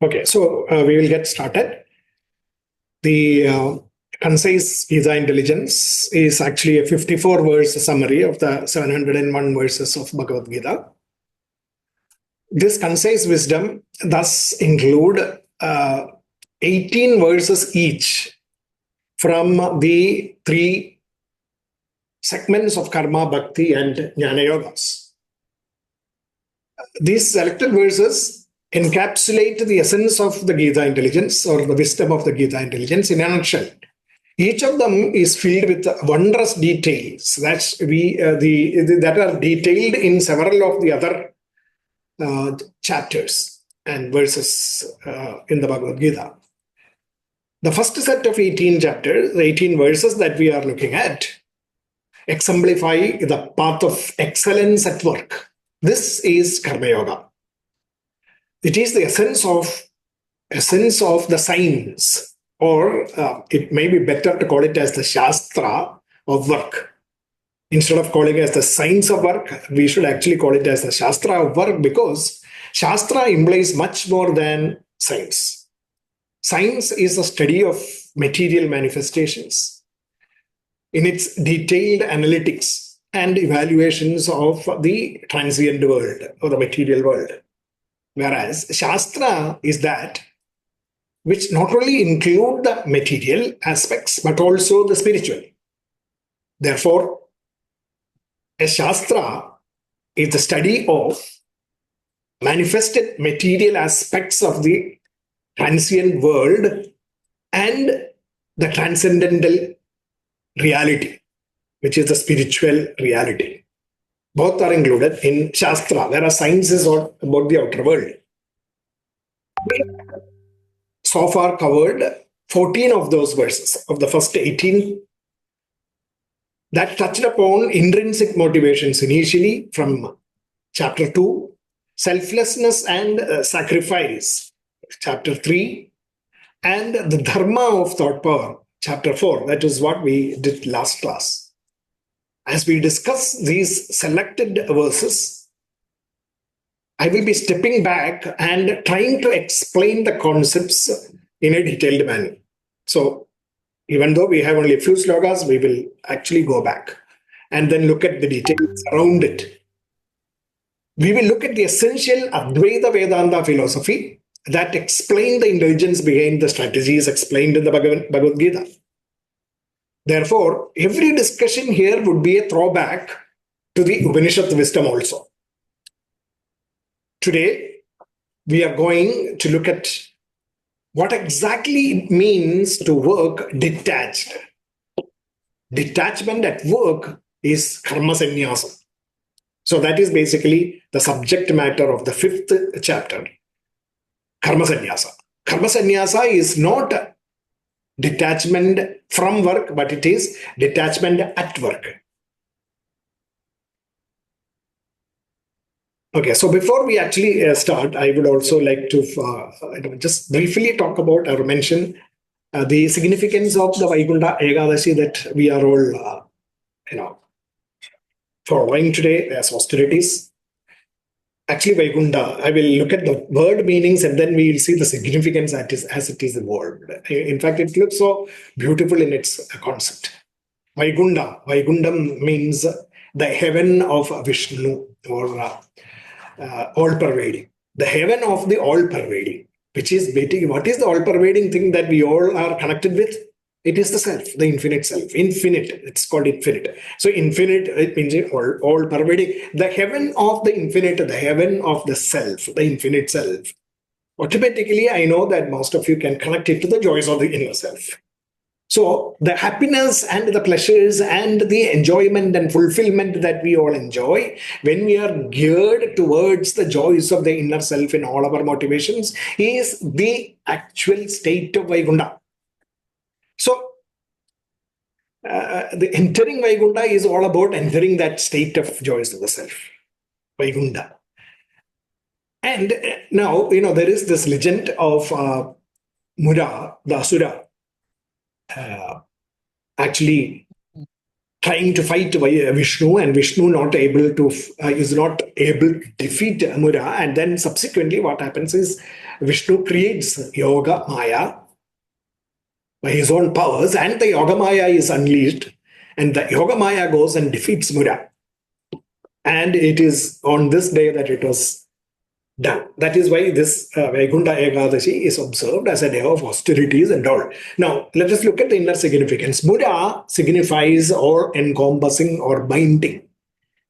Okay, so we will get started. The concise Gita intelligence is actually a 54-verse summary of the 701 verses of Bhagavad-Gita. This concise wisdom thus include 18 verses each from the three segments of karma, bhakti, and jnana yogas. These selected verses encapsulate the essence of the Gita intelligence or the wisdom of the Gita intelligence in a nutshell. Each of them is filled with wondrous details that are detailed in several of the other chapters and verses in the Bhagavad-Gita. The first set of 18 chapters, the 18 verses that we are looking at, exemplify the path of excellence at work. This is Karma Yoga. It is the essence of the science, or it may be better to call it as the Shastra of work. Instead of calling it as the science of work, we should actually call it as the Shastra of work, because Shastra implies much more than science. Science is the study of material manifestations in its detailed analytics and evaluations of the transient world or the material world. Whereas Shastra is that which not only include the material aspects, but also the spiritual. Therefore, a Shastra is the study of manifested material aspects of the transient world and the transcendental reality, which is the spiritual reality. Both are included in Shastra, whereas science is all about the outer world. We so far covered 14 of those verses of the first 18 that touched upon intrinsic motivations initially from chapter 2, selflessness and sacrifice, chapter 3, and the dharma of thought power, chapter 4. That is what we did last class. As we discuss these selected verses, I will be stepping back and trying to explain the concepts in a detailed manner. So, even though we have only a few slokas, we will actually go back and then look at the details around it. We will look at the essential Advaita Vedanta philosophy that explain the intelligence behind the strategies explained in the Bhagavad-Gita. Therefore, every discussion here would be a throwback to the Upanishad wisdom also. Today, we are going to look at what exactly it means to work detached. Detachment at work is karma sannyasa. So that is basically the subject matter of the 5th chapter, karma sannyasa. Karma sannyasa is not detachment from work, but it is detachment at work. Okay, so before we actually start, I would also like to just briefly talk about or mention the significance of the Vaikuntha Ekadashi that we are all, following today as austerities. Actually, Vaikuntha, I will look at the word meanings and then we will see the significance as it is evolved. In fact, it looks so beautiful in its concept. Vaikuntha. Vaikuntham means the heaven of Vishnu, or all-pervading. The heaven of the all-pervading, which is basically, what is the all-pervading thing that we all are connected with? It is the self, the infinite self. Infinite, it's called infinite. So infinite, it means all-pervading. The heaven of the infinite, the heaven of the self, the infinite self. Automatically, I know that most of you can connect it to the joys of the inner self. So the happiness and the pleasures and the enjoyment and fulfillment that we all enjoy when we are geared towards the joys of the inner self in all our motivations is the actual state of Vaikuntha. So the entering Vaikuntha is all about entering that state of joys of the self, Vaikuntha. And now, there is this legend of Mura, the Asura, actually trying to fight Vishnu, and Vishnu is not able to defeat Mura. And then subsequently what happens is Vishnu creates Yoga Maya by his own powers, and the Yoga Maya is unleashed, and the Yoga Maya goes and defeats Mura. And it is on this day that it was done. That is why this Vaikuntha Ekadashi is observed as a day of austerities and all. Now, let us look at the inner significance. Mura signifies or encompassing or binding.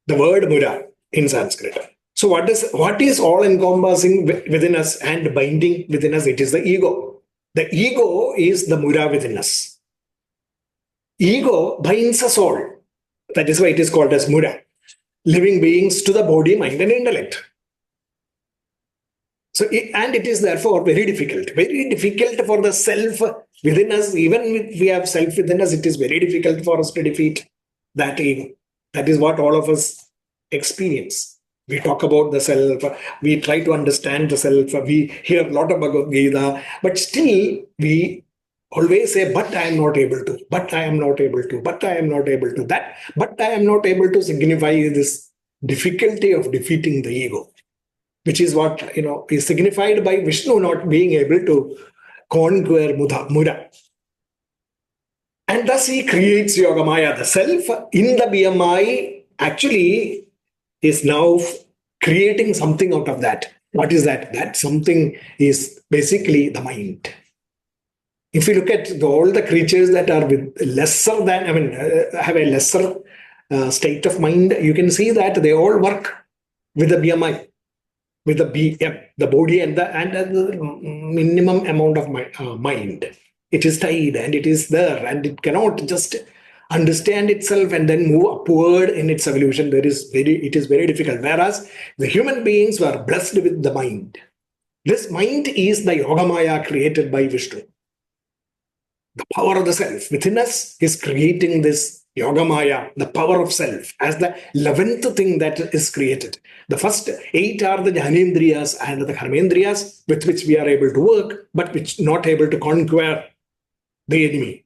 The word Mura in Sanskrit. So what is all encompassing within us and binding within us? It is the ego. The ego is the Mura within us. Ego binds us all. That is why it is called as Mura. Living beings to the body, mind and intellect. So, it is therefore very difficult for the self within us. Even if we have self within us, it is very difficult for us to defeat that ego. That is what all of us experience. We talk about the self, we try to understand the self, we hear a lot of Bhagavad-Gita, but still we always say, but I am not able to, but I am not able to, but I am not able to. That, but I am not able to signify this difficulty of defeating the ego, which is what is signified by Vishnu not being able to conquer Mura. And thus he creates Yogamaya. The self in the BMI actually is now creating something out of that. What is that? That something is basically the mind. If you look at all the creatures that are with lesser than, have a lesser state of mind, you can see that they all work with the BMI, with the BM, the body and the minimum amount of mind. It is tied and it is there, and it cannot just understand itself and then move upward in its evolution. It is very difficult. Whereas the human beings were blessed with the mind. This mind is the Yogamaya created by Vishnu. The power of the self within us is creating this Yogamaya, the power of self, as the 11th thing that is created. The first 8 are the Jnanendriyas and the Karmendriyas, with which we are able to work, but which not able to conquer the enemy.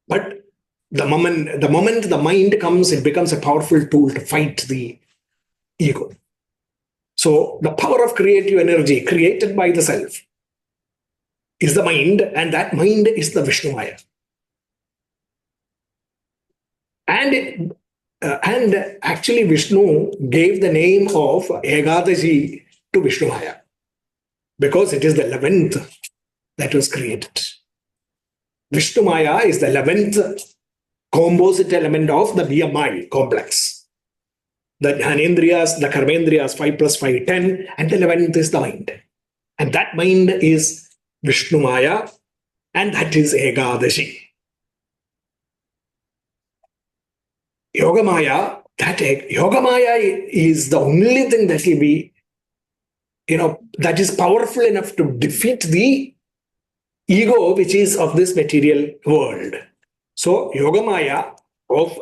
But the moment the mind comes, it becomes a powerful tool to fight the ego. So the power of creative energy created by the self is the mind, and that mind is the Vishnu Maya. And actually Vishnu gave the name of Ekadashi to Vishnu Maya because it is the 11th that was created. Vishnu Maya is the 11th composite element of the BMI complex. The Jnanendriyas, the Karmendriyas, 5 plus 5, 10, and the 11th is the mind. And that mind is Vishnu Maya, and that is Ekadashi. Yogamaya, Yogamaya is the only thing that will be, that is powerful enough to defeat the ego which is of this material world. So Yogamaya of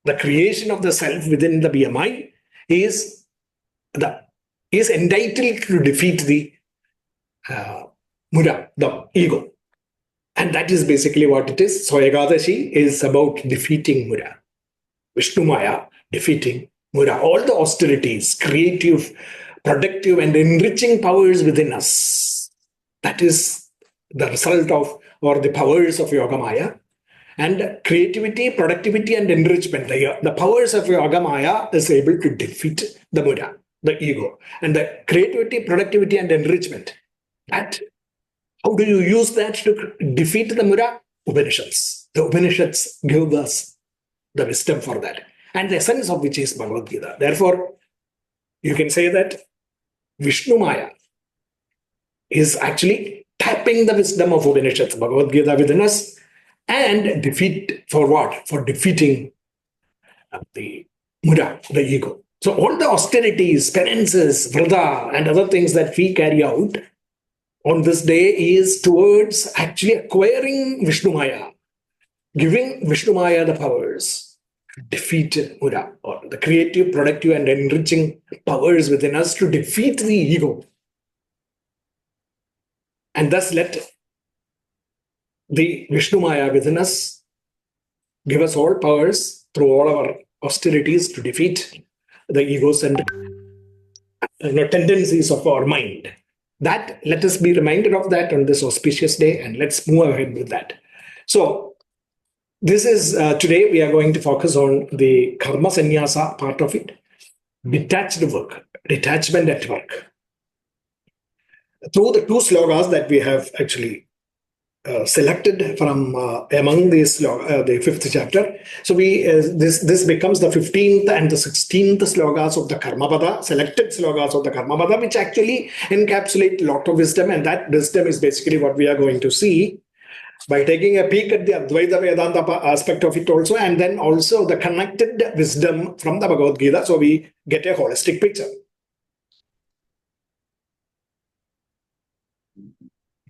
the creation of the self within the BMI is entitled to defeat the Mura, the ego. And that is basically what it is. So Ekadashi is about defeating Mura. Vishnu Maya defeating Mura. All the austerities, creative, productive and enriching powers within us. That is the result of, or the powers of Yogamaya. And creativity, productivity and enrichment. The powers of Yogamaya is able to defeat the Mura, the ego. And the creativity, productivity and enrichment. That, how do you use that to defeat the Mura? Upanishads. The Upanishads give us the wisdom for that, and the essence of which is Bhagavad-Gita. Therefore, you can say that Vishnu Maya is actually tapping the wisdom of Upanishads, Bhagavad-Gita within us, and defeat for what? For defeating the Mura, the ego. So all the austerities, penances, vrata, and other things that we carry out on this day is towards actually acquiring Vishnu Maya, giving Vishnu Maya the powers to defeat Mura, or the creative, productive, and enriching powers within us to defeat the ego. And thus let the Vishnu Maya within us give us all powers through all our austerities to defeat the egocentric tendencies of our mind. That, let us be reminded of that on this auspicious day, and let's move ahead with that. So, this is today we are going to focus on the karma sannyasa part of it, detached work, detachment at work. Through the two slokas that we have actually selected from among these the fifth chapter. So this becomes the 15th and the 16th slokas of the Karmapada, selected slokas of the Karmapada, which actually encapsulate a lot of wisdom, and that wisdom is basically what we are going to see by taking a peek at the Advaita Vedanta aspect of it also, and then also the connected wisdom from the Bhagavad-Gita, so we get a holistic picture.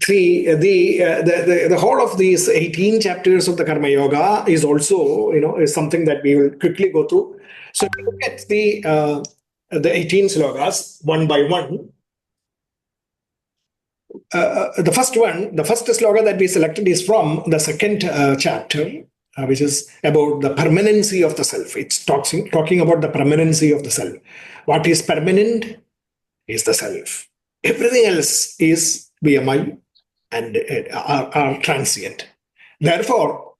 See, the whole of these 18 chapters of the Karma Yoga is also, is something that we will quickly go through. So if you look at the 18 slokas one by one. The first sloka that we selected is from the second chapter, which is about the permanency of the self. It's talking about the permanency of the self. What is permanent is the self. Everything else is BMI and are transient. Therefore,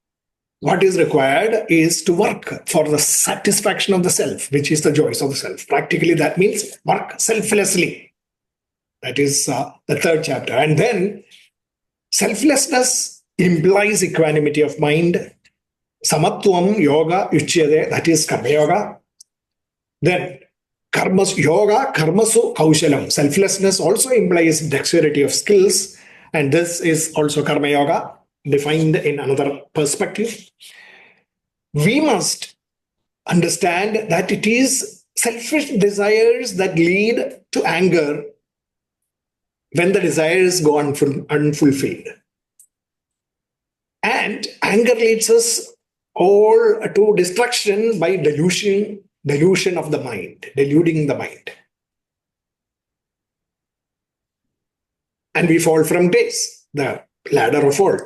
what is required is to work for the satisfaction of the self, which is the joys of the self. Practically, that means work selflessly. That is the third chapter. And then selflessness implies equanimity of mind. Samatvam yoga uchyate, that is karma yoga. Then karmas yoga, karmasu kaushalam. Selflessness also implies dexterity of skills. And this is also karma yoga, defined in another perspective. We must understand that it is selfish desires that lead to anger when the desires go unfulfilled. And anger leads us all to destruction by delusion of the mind, deluding the mind. And we fall from grace, the ladder of fall.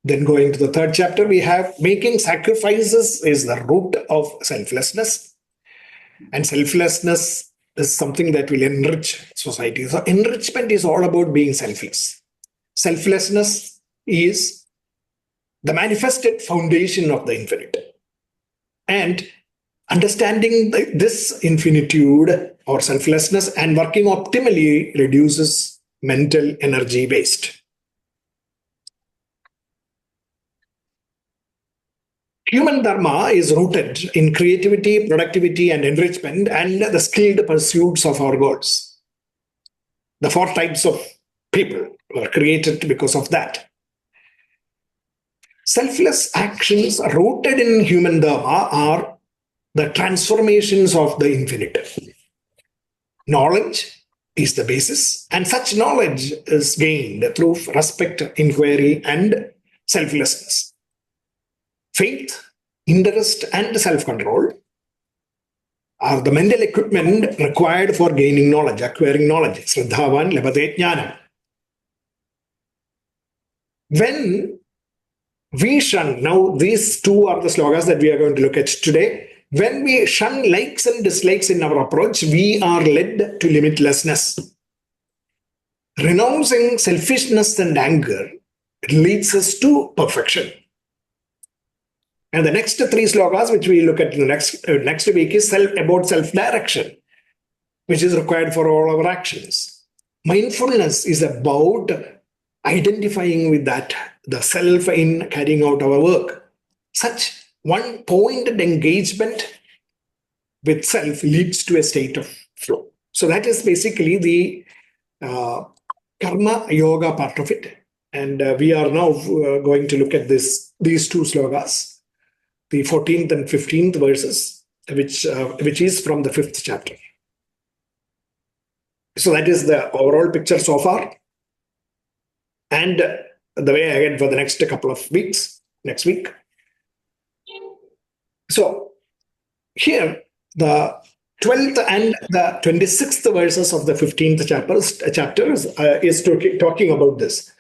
Then going to the third chapter, we have making sacrifices is the root of selflessness. And selflessness is something that will enrich society. So enrichment is all about being selfless. Selflessness is the manifested foundation of the infinite. And understanding this infinitude or selflessness and working optimally reduces mental energy waste. Human dharma is rooted in creativity, productivity, and enrichment, and the skilled pursuits of our goals. The four types of people were created because of that. Selfless actions rooted in human dharma are the transformations of the infinite. Knowledge is the basis, and such knowledge is gained through respect, inquiry, and selflessness. Faith, interest, and self-control are the mental equipment required for gaining knowledge, acquiring knowledge. Sraddhavan labhate jnanam. When we shun, now these two are the slokas that we are going to look at today. When we shun likes and dislikes in our approach, we are led to limitlessness. Renouncing selfishness and anger leads us to perfection. And the next three slokas, which we look at in the next week, is about self-direction, which is required for all our actions. Mindfulness is about identifying with that, the self in carrying out our work. Such one-pointed engagement with self leads to a state of flow. So that is basically the karma yoga part of it. And we are now going to look at these two slokas, the 14th and 15th verses, which is from the 5th chapter. So that is the overall picture so far. And the way ahead for the next couple of weeks, next week. So here, the 12th and the 26th verses of the 15th chapter is talking about this.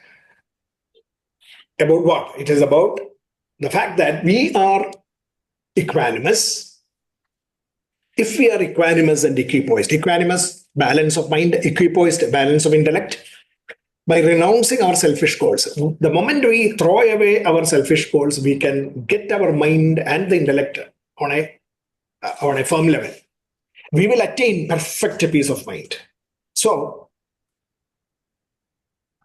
About what? It is about the fact that we are equanimous. If we are equanimous and equanimous, balance of mind, equipoised, balance of intellect, by renouncing our selfish goals. The moment we throw away our selfish goals, we can get our mind and the intellect on a firm level. We will attain perfect peace of mind. So,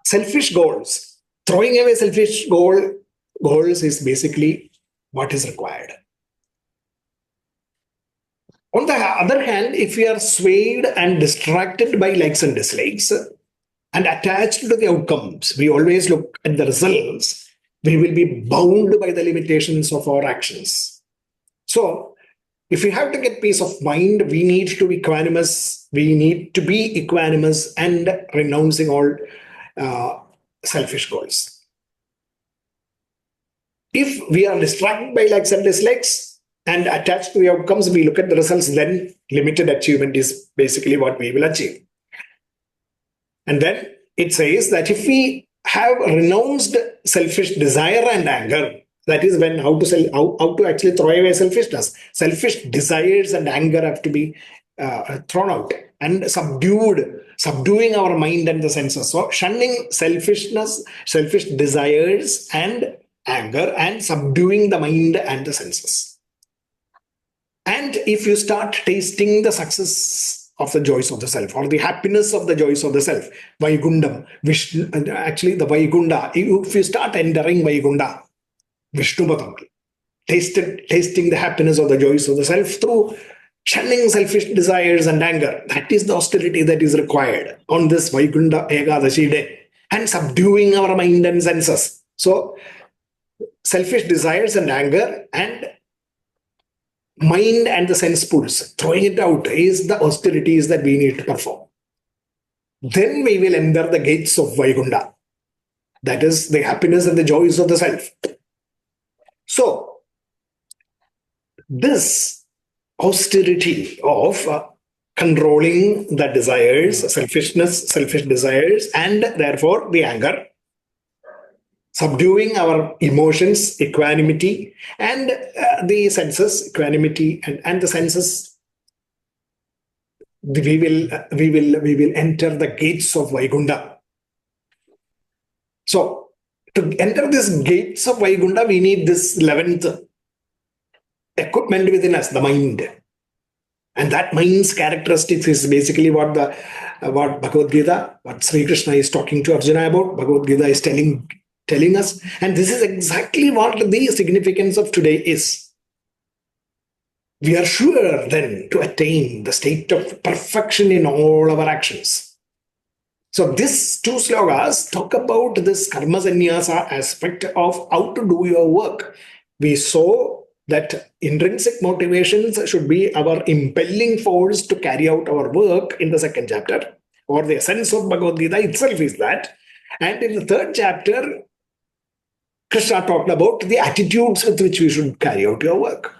selfish goals, throwing away goals is basically what is required. On the other hand, if we are swayed and distracted by likes and dislikes and attached to the outcomes, we always look at the results, we will be bound by the limitations of our actions. So, if we have to get peace of mind, we need to be equanimous. We need to be equanimous and renouncing all selfish goals. If we are distracted by likes and dislikes, and attached to the outcomes, we look at the results, then limited achievement is basically what we will achieve. And then it says that if we have renounced selfish desire and anger, that is when how to actually throw away selfishness. Selfish desires and anger have to be thrown out and subduing our mind and the senses. So shunning selfishness, selfish desires and anger, and subduing the mind and the senses. And if you start tasting the success of the joys of the self, or the happiness of the joys of the self, Vaikundam, actually the Vaikunda, if you start entering Vaikunda, Vishnupadam, tasting the happiness of the joys of the self through shunning selfish desires and anger, that is the austerity that is required on this Vaikunda Ekadashi day, and subduing our mind and senses. So, selfish desires and anger and mind and the sense pulls, throwing it out is the austerities that we need to perform. Then we will enter the gates of Vaikunda. That is the happiness and the joys of the self. So, this austerity of controlling the desires, selfish desires, and therefore the anger, subduing our emotions, equanimity, and the senses, equanimity and the senses, we will enter the gates of Vaikunda. So, to enter these gates of Vaikunda, we need this 11th equipment within us, the mind. And that mind's characteristics is basically what Bhagavad-Gita, what Sri Krishna is talking to Arjuna about. Bhagavad-Gita is telling us, and this is exactly what the significance of today is. We are sure then to attain the state of perfection in all our actions. So these two slokas talk about this karma sannyasa aspect of how to do your work. We saw that intrinsic motivations should be our impelling force to carry out our work in the second chapter, or the essence of Bhagavad-Gita itself is that. And in the third chapter, Krishna talked about the attitudes with which we should carry out your work.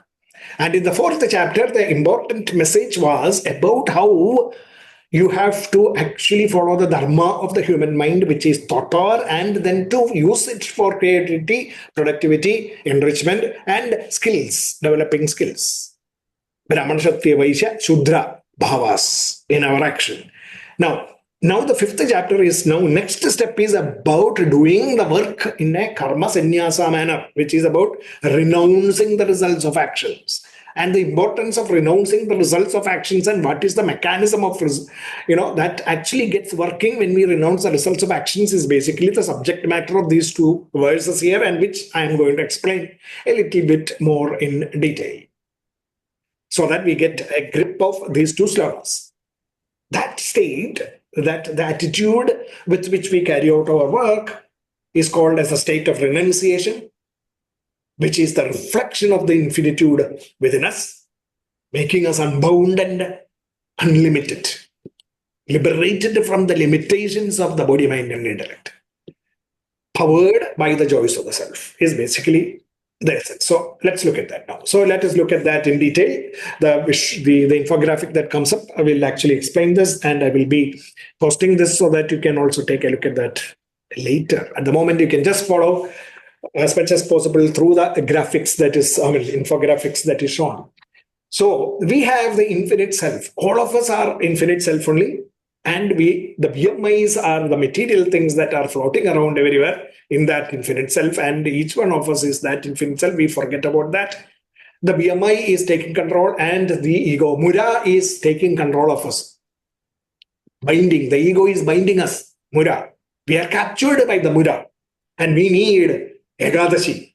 And in the fourth chapter, the important message was about how you have to actually follow the dharma of the human mind, which is thotar, and then to use it for creativity, productivity, enrichment, and skills, developing skills. Brahmana, Kshatriya, Vaishya, Shudra, bhavas in our action. Now the fifth chapter is next step is about doing the work in a karma sannyasa manner, which is about renouncing the results of actions. And the importance of renouncing the results of actions, and what is the mechanism of, that actually gets working when we renounce the results of actions, is basically the subject matter of these two verses here, and which I am going to explain a little bit more in detail, so that we get a grip of these two slokas. That state, that the attitude with which we carry out our work, is called as a state of renunciation, which is the reflection of the infinitude within us, making us unbound and unlimited, liberated from the limitations of the body, mind, and intellect, powered by the joys of the self, is basically the essence. So let's look at that now. So let us look at that in detail. The infographic that comes up, I will actually explain this, and I will be posting this so that you can also take a look at that later. At the moment, you can just follow as much as possible through the graphics that is, infographics that is shown. So we have the infinite self. All of us are infinite self only. And the BMIs are the material things that are floating around everywhere in that infinite self. And each one of us is that infinite self. We forget about that. The BMI is taking control, and the ego, Mura, is taking control of us. Binding. The ego is binding us. Mura. We are captured by the Mura. And we need Ekadashi.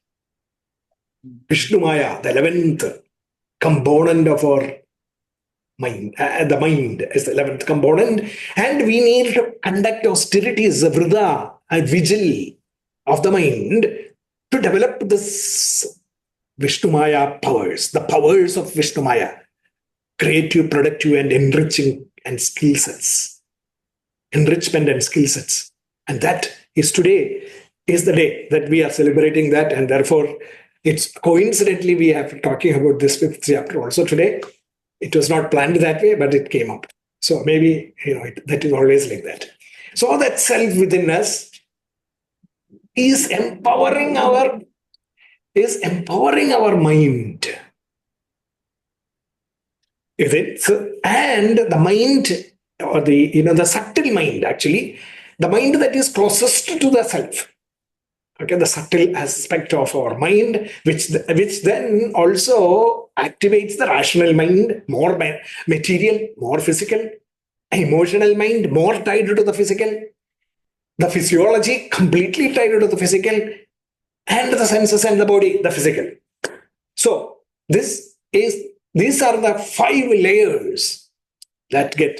Vishnu Maya, the 11th component of our mind. The mind is the 11th component, and we need to conduct austerities, vrida, and vigil of the mind to develop this Vishnu Maya powers, the powers of Vishnu Maya, creative, productive, and enriching and skill sets, enrichment and skill sets. And that is today is the day that we are celebrating that, and therefore it's coincidentally we are talking about this 5th chapter also today. It was not planned that way, but it came up. So maybe, that is always like that. So that self within us is empowering our mind. Is it? So, and the mind, or the subtle mind, actually, the mind that is closest to the self. Okay, the subtle aspect of our mind, which then also activates the rational mind, more material, more physical, emotional mind, more tied to the physical, the physiology completely tied to the physical, and the senses and the body, the physical. So these are the 5 layers that get,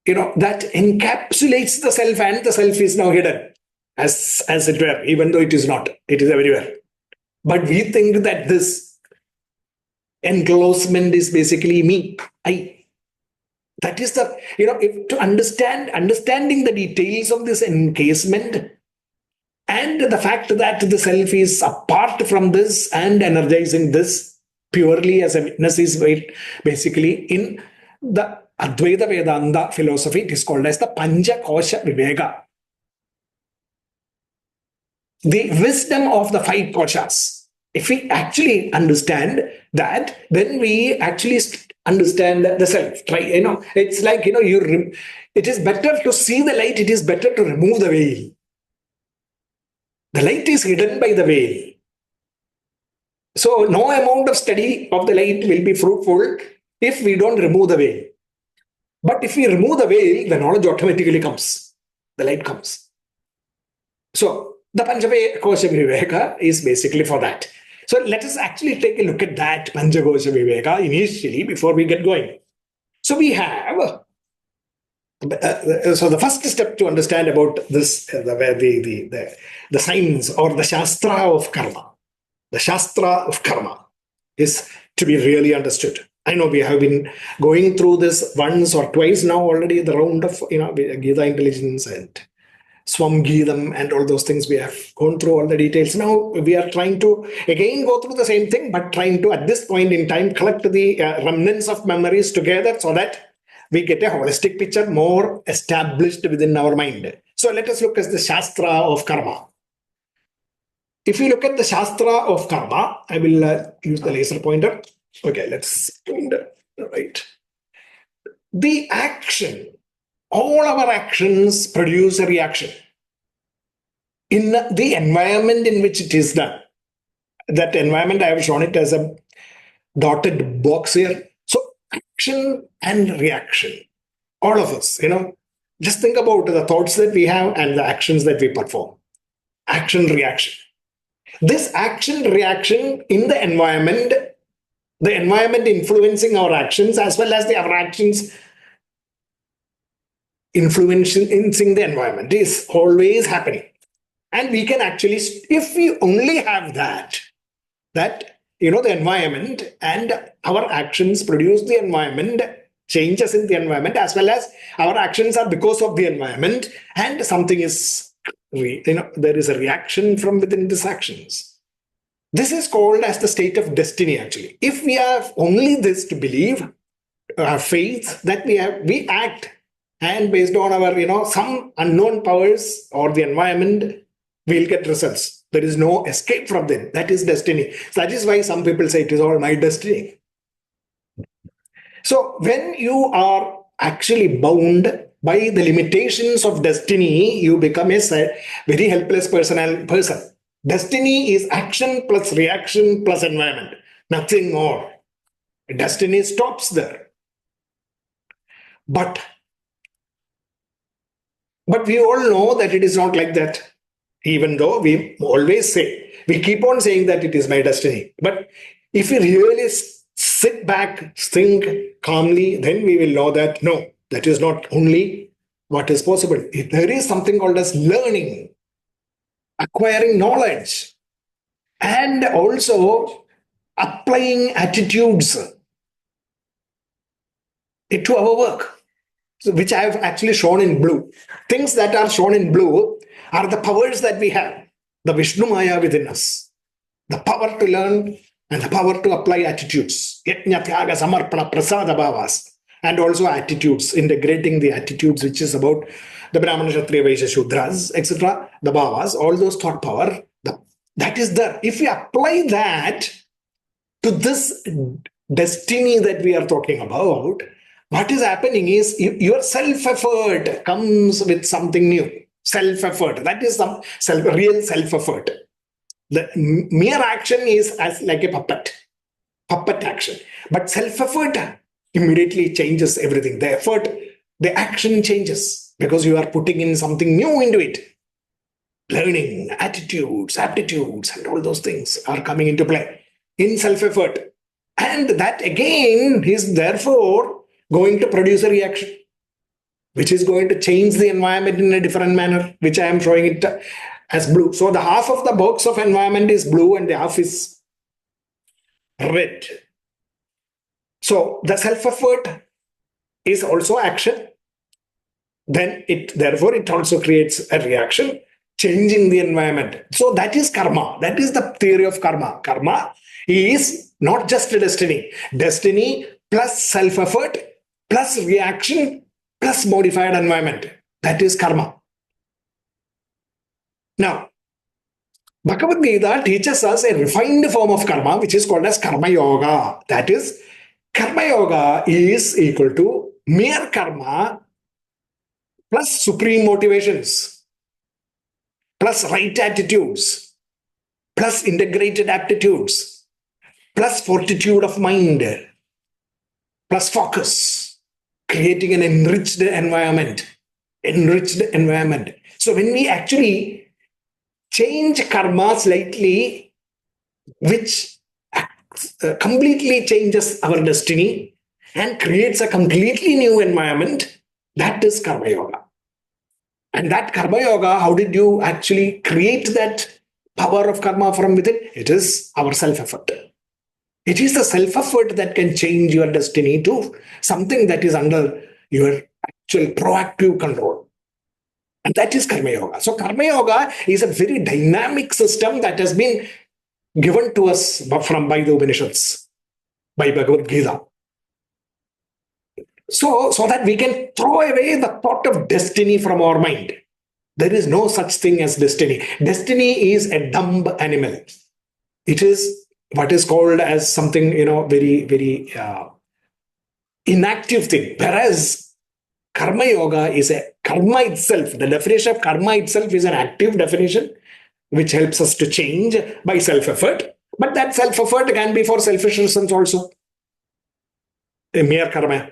that encapsulates the self, and the self is now hidden. As it were, even though it is not, it is everywhere. But we think that this enclosement is basically me, I. That is the, to understanding the details of this encasement, and the fact that the self is apart from this and energizing this purely as a witness is basically in the Advaita Vedanta philosophy. It is called as the Pancha Kosha Viveka. The wisdom of the 5 koshas. If we actually understand that, then we actually understand the self. It's like, it is better to see the light, it is better to remove the veil. The light is hidden by the veil. So no amount of study of the light will be fruitful if we don't remove the veil. But if we remove the veil, the knowledge automatically comes. The light comes. So the Pancha Kosha Viveka is basically for that. So let us actually take a look at that Pancha Kosha Viveka initially before we get going. So we have, so the first step to understand about this, the science or the Shastra of Karma. The Shastra of Karma is to be really understood. I know we have been going through this once or twice now already, the round of Gita intelligence and Swam-Geetam and all those things. We have gone through all the details. Now we are trying to again go through the same thing, but trying to at this point in time collect the remnants of memories together so that we get a holistic picture more established within our mind. So let us look at the Shastra of Karma. If you look at the Shastra of Karma, I will use the laser pointer. Okay, let's point it. Right. The action, all our actions produce a reaction in the environment in which it is done. That environment, I have shown it as a dotted box here. So action and reaction, all of us, just think about the thoughts that we have and the actions that we perform. Action, reaction. This action, reaction in the environment influencing our actions, as well as our actions influencing the environment, is always happening. And we can actually, if we only have that the environment and our actions produce the environment, changes in the environment, as well as our actions are because of the environment, and something is, there is a reaction from within these actions. This is called as the state of destiny, actually. If we have only this to believe, our faith that we act, and based on our, some unknown powers or the environment, we'll get results. There is no escape from them. That is destiny. That is why some people say it is all my destiny. So when you are actually bound by the limitations of destiny, you become a very helpless person. Destiny is action plus reaction plus environment, nothing more. Destiny stops there. But we all know that it is not like that. Even though we always say, we keep on saying that it is my destiny. But if we really sit back, think calmly, then we will know that no, that is not only what is possible. There is something called as learning, acquiring knowledge, and also applying attitudes into our work, so which I have actually shown in blue. Things that are shown in blue are the powers that we have, the Vishnu Maya within us, the power to learn and the power to apply attitudes, yajna, tyaga, samarpana, prasada bhavas, and also attitudes, integrating the attitudes, which is about the Brahmana, Kshatriya, Vaishya, Shudras, etc., the bhavas, all those thought power, that is there. If we apply that to this destiny that we are talking about, what is happening is your self-effort comes with something new. Self-effort, that is some real self-effort. The mere action is as like a puppet action. But self-effort immediately changes everything. The effort, the action changes because you are putting in something new into it. Learning, attitudes, aptitudes, and all those things are coming into play in self-effort. And that again is therefore going to produce a reaction, which is going to change the environment in a different manner, which I am showing it as blue. So the half of the box of environment is blue and the half is red. So the self-effort is also action. Then therefore it also creates a reaction, changing the environment. So that is karma. That is the theory of karma. Karma is not just a destiny. Destiny plus self-effort plus reaction plus modified environment. That is karma. Now, Bhagavad-Gita teaches us a refined form of karma, which is called as karma yoga. That is, karma yoga is equal to mere karma plus supreme motivations, plus right attitudes, plus integrated aptitudes, plus fortitude of mind, plus focus, creating an enriched environment. So when we actually change karma slightly, which completely changes our destiny and creates a completely new environment, that is karma yoga. And that karma yoga, how did you actually create that power of karma from within? It is our self-effort. It is the self-effort that can change your destiny to something that is under your actual proactive control. And that is karma yoga. So karma yoga is a very dynamic system that has been given to us by the Upanishads, by Bhagavad-Gita. So that we can throw away the thought of destiny from our mind. There is no such thing as destiny. Destiny is a dumb animal. It is what is called as something, very, very inactive thing. Whereas karma yoga is karma itself. The definition of karma itself is an active definition, which helps us to change by self-effort. But that self-effort can be for selfish reasons also. A mere karma.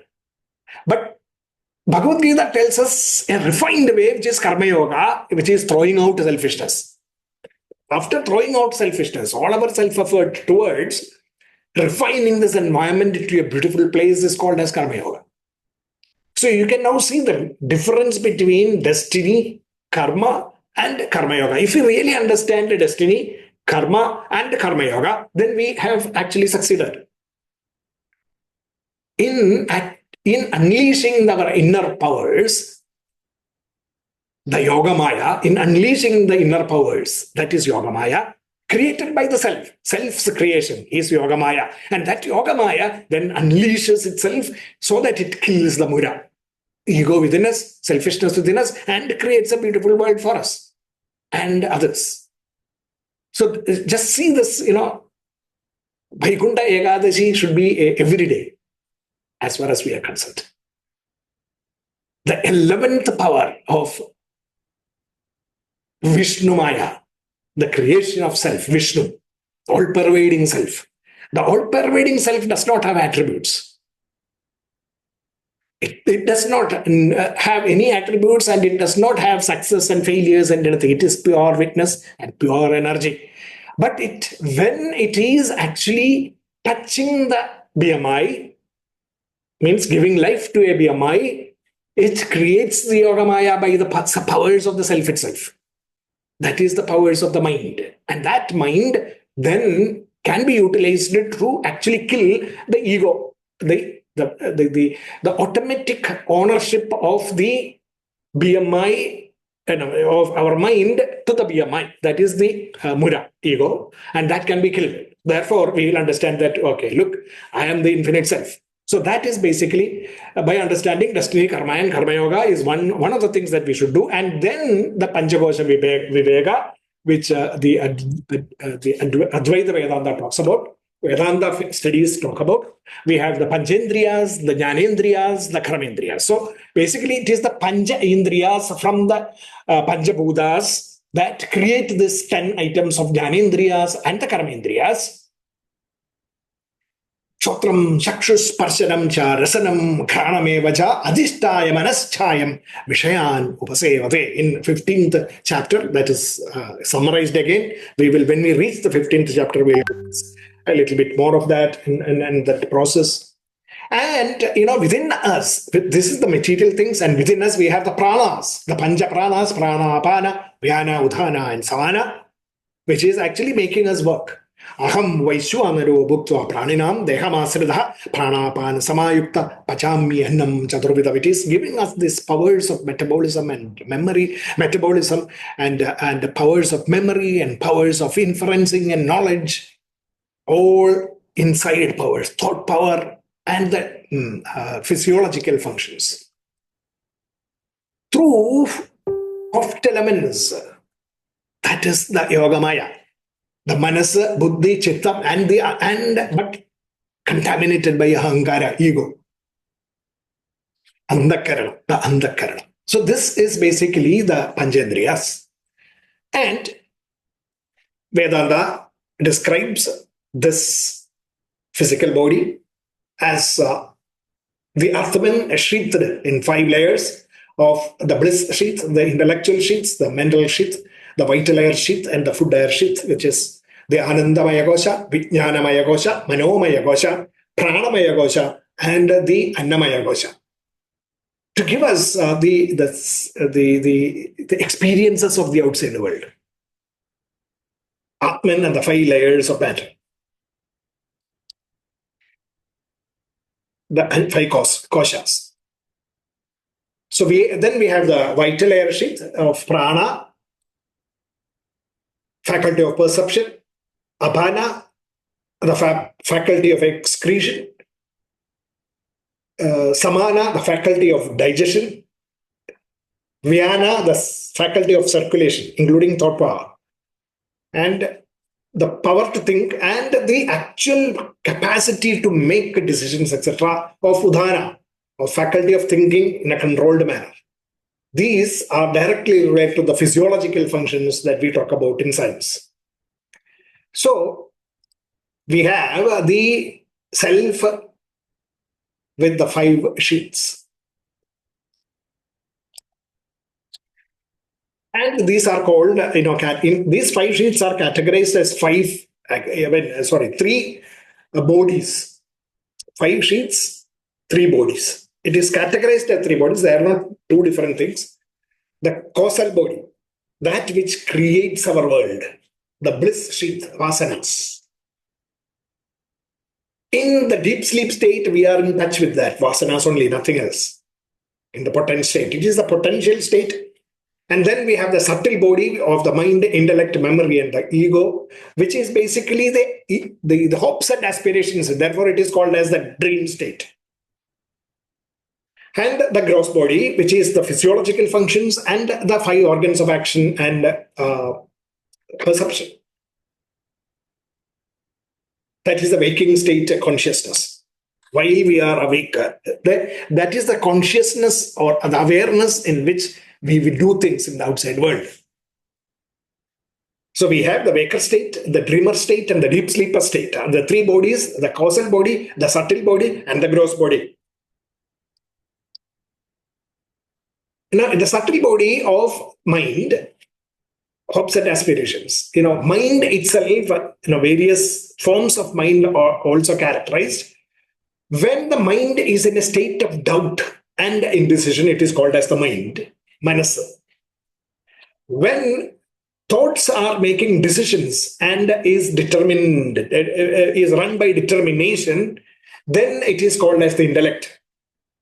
But Bhagavad-Gita tells us a refined way, which is karma yoga, which is throwing out selfishness. After throwing out selfishness, all our self-effort towards refining this environment into a beautiful place is called as karma yoga. So you can now see the difference between destiny, karma, and karma yoga. If we really understand the destiny, karma, and karma yoga, then we have actually succeeded in unleashing our inner powers, the yoga maya, in unleashing the inner powers, that is yoga maya, created by the self. Self's creation is yoga maya. And that yoga maya then unleashes itself so that it kills the mura, ego within us, selfishness within us, and creates a beautiful world for us. and others. So just see this, Vaikunta Ekadashi should be every day, as far as we are concerned. The 11th power of Vishnu Maya, the creation of self, Vishnu, all-pervading self. The all-pervading self does not have attributes. It does not have any attributes, and it does not have success and failures and anything. It is pure witness and pure energy. But when it is actually touching the BMI, means giving life to a BMI, it creates the Yogamaya by the powers of the self itself. That is the powers of the mind. And that mind then can be utilized to actually kill the ego, the automatic ownership of the BMI, of our mind to the BMI. That is the Mura, ego, and that can be killed. Therefore, we will understand that, okay, look, I am the infinite self. So that is basically, by understanding destiny, karma, and karma yoga is one of the things that we should do. And then the Panchakosha Viveka, which the Advaita Vedanta talks about, Vedanta studies talk about. We have the Panchendriyas, the Jnanendriyas, the Karmendriyas. So basically, it is the Pancha Indriyas from the Panchabhutas that create these 10 items of Jnanendriyas and the Karmendriyas. Chotram, Chakshus, Parshanam, Cha, Rasanam, Kranameva, Adhishtaya, Manaschayam, Vishayan, Upasevate. In 15th chapter, that is summarized again. When we reach the 15th chapter, we will a little bit more of that and that process. And, within us, this is the material things, and within us we have the pranas, the Pancha pranas, prana, apana, vyana, udhana, and samana, which is actually making us work. Aham Vaishwanaro Bhuktva Praninam Dehamasridaha Pranapana Samayukta Pachami Annam Chaturvidha. It is giving us these powers of metabolism and memory, metabolism and powers of memory and powers of inferencing and knowledge, all inside powers, thought power and the physiological functions. Through soft elements, that is the Yogamaya. The manasa, buddhi, chitta, but contaminated by ahankara, ego. Andakarana, the andakarana. So this is basically the Panchendriyas. And Vedanta describes this physical body as the Atman sheathed in 5 layers of the bliss sheath, the intellectual sheaths, the mental sheath, the vital air sheath, and the food air sheath, which is the Anandamaya Kosha, Vijnanamaya Kosha, Manomaya Kosha, Pranamaya Kosha, and the Annamaya Kosha, to give us the experiences of the outside world. Atman and the 5 layers of matter. The 5 koshas. So then we have the vital air sheath of prana, faculty of perception, apana, the faculty of excretion, samana, the faculty of digestion, vyana, the faculty of circulation, including thought power, and the power to think and the actual capacity to make decisions, etc., of udhana, or faculty of thinking in a controlled manner. These are directly related to the physiological functions that we talk about in science. So we have the self with the 5 sheets. And these are called, these 5 sheets are categorized as 3 bodies. 5 sheets, 3 bodies. It is categorized as 3 bodies. They are not 2 different things. The causal body, that which creates our world, the bliss sheath, vasanas. In the deep sleep state, we are in touch with that, vasanas only, nothing else. In the potent state, it is the potential state. And then we have the subtle body of the mind, intellect, memory, and the ego, which is basically the hopes and aspirations. Therefore, it is called as the dream state. and the gross body, which is the physiological functions and the 5 organs of action and perception. That is the waking state consciousness. While we are awake, that is the consciousness or the awareness in which we will do things in the outside world. So we have the waker state, the dreamer state, and the deep sleeper state. The 3 bodies, the causal body, the subtle body, and the gross body. Now, in the subtle body of mind, hopes and aspirations, mind itself, various forms of mind are also characterized. When the mind is in a state of doubt and indecision, it is called as the mind, manasa. When thoughts are making decisions and is determined, is run by determination, then it is called as the intellect,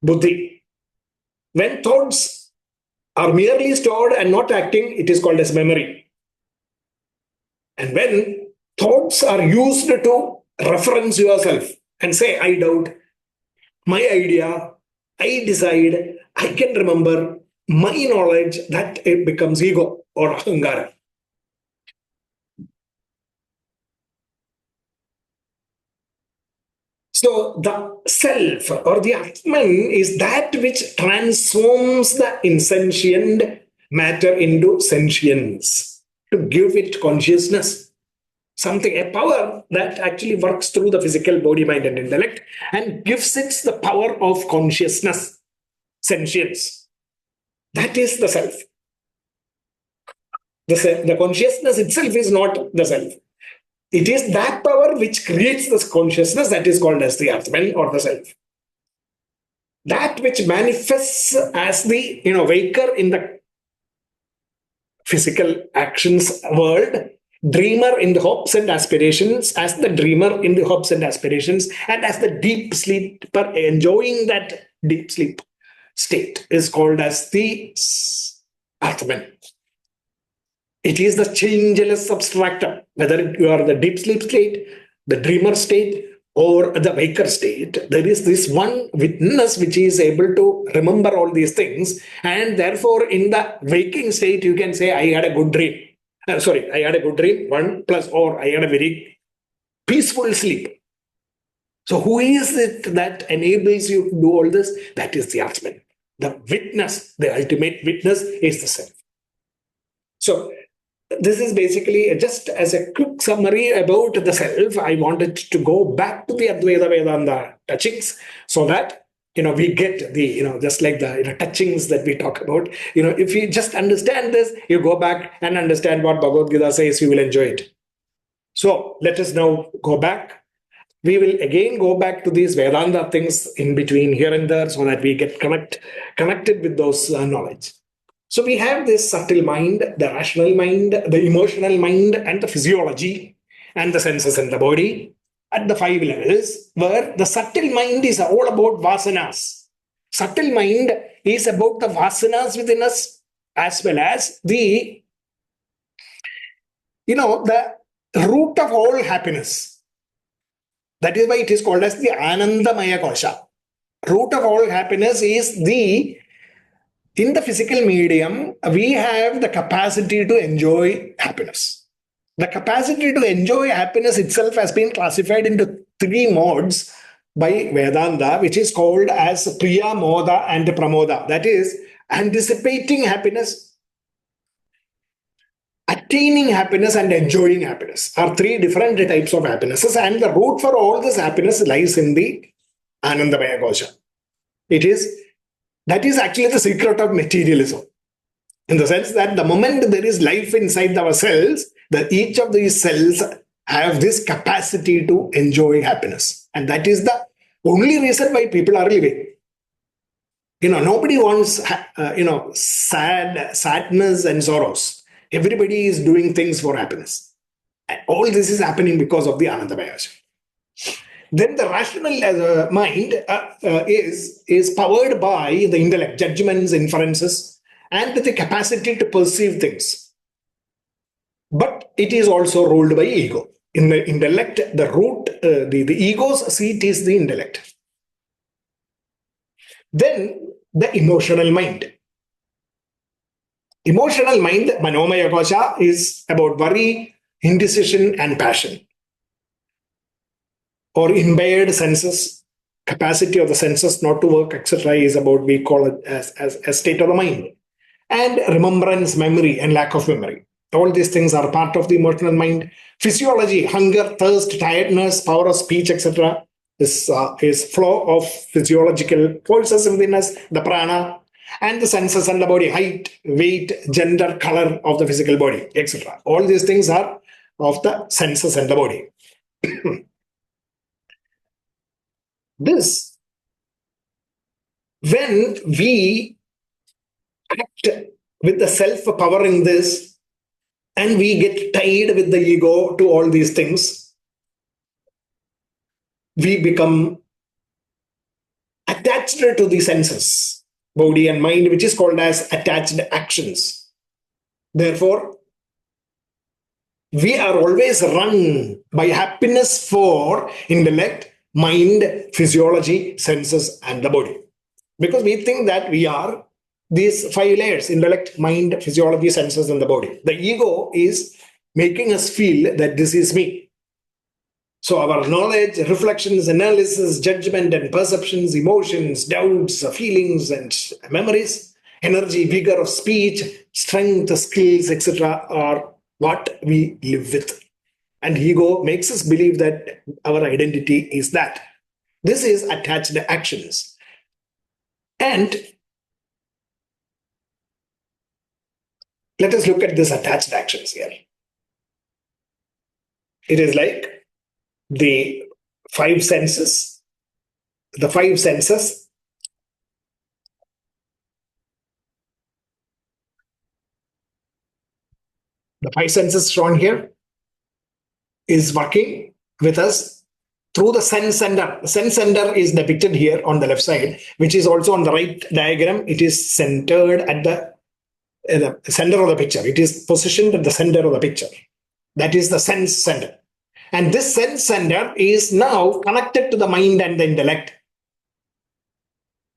buddhi. When thoughts are merely stored and not acting, it is called as memory. And when thoughts are used to reference yourself and say, I doubt, my idea, I decide, I can remember, my knowledge, that it becomes ego or ahankara. So the self or the Atman is that which transforms the insentient matter into sentience, to give it consciousness. Something, a power that actually works through the physical body, mind, and intellect and gives it the power of consciousness, sentience. That is the self. The consciousness itself is not the self. It is that power which creates this consciousness that is called as the Atman or the self. That which manifests as the waker in the physical actions world, dreamer in the hopes and aspirations, as the dreamer in the hopes and aspirations, and as the deep sleeper enjoying that deep sleep state is called as the Atman. It is the changeless substractum, whether you are the deep sleep state, the dreamer state, or the waker state. There is this one witness which is able to remember all these things. And therefore, in the waking state, you can say, I had a good dream. I had a good dream, 1 plus, or I had a very peaceful sleep. So who is it that enables you to do all this? That is the Atman. The witness, the ultimate witness is the self. So this is basically just as a quick summary about the self. I wanted to go back to the Advaita Vedanta touchings so that we get the just like the touchings that we talk about. If you just understand this, you go back and understand what Bhagavad-Gita says, you will enjoy it. So let us now go back. We will again go back to these Vedanta things in between here and there so that we get connected with those knowledge. So we have this subtle mind, the rational mind, the emotional mind, and the physiology, and the senses and the body at the 5 levels, where the subtle mind is all about vasanas. Subtle mind is about the vasanas within us, as well as the root of all happiness. That is why it is called as the Anandamaya Kosha. Root of all happiness is in the physical medium, we have the capacity to enjoy happiness. The capacity to enjoy happiness itself has been classified into 3 modes by Vedanta, which is called as Priya, Moda, and Pramoda. That is, anticipating happiness, attaining happiness, and enjoying happiness are 3 different types of happinesses. And the root for all this happiness lies in the Anandamaya Kosha. That is actually the secret of materialism. In the sense that the moment there is life inside our cells, each of these cells have this capacity to enjoy happiness. And that is the only reason why people are living. Nobody wants, sadness and sorrows. Everybody is doing things for happiness. And all this is happening because of the Anandamaya. Then the rational mind is powered by the intellect, judgments, inferences, and the capacity to perceive things. But it is also ruled by ego. In the intellect, the root, the ego's seat is the intellect. Then the emotional mind. Emotional mind, Manomaya Kosha, is about worry, indecision, and passion, or impaired senses, capacity of the senses not to work, etc., is about, we call it as a state of the mind. And remembrance, memory, and lack of memory. All these things are part of the emotional mind. Physiology, hunger, thirst, tiredness, power of speech, etc., is flow of physiological forces within us, the prana, and the senses and the body, height, weight, gender, color of the physical body, etc. All these things are of the senses and the body. This, when we act with the self powering this, and we get tied with the ego to all these things, we become attached to the senses, body and mind, which is called as attached actions. Therefore, we are always run by happiness for intellect, mind, physiology, senses, and the body. Because we think that we are these five layers: intellect, mind, physiology, senses, and the body. The ego is making us feel that this is me. So our knowledge, reflections, analysis, judgment, and perceptions, emotions, doubts, feelings, and memories, energy, vigor of speech, strength, skills, etc., are what we live with. And ego makes us believe that our identity is that. This is attached actions. And let us look at this attached actions here. It is like the five senses. The five senses. The five senses shown here is working with us through the sense center. The sense center is depicted here on the left side, which is also on the right diagram. It is centered at the center of the picture. It is positioned at the center of the picture. That is the sense center. And this sense center is now connected to the mind and the intellect.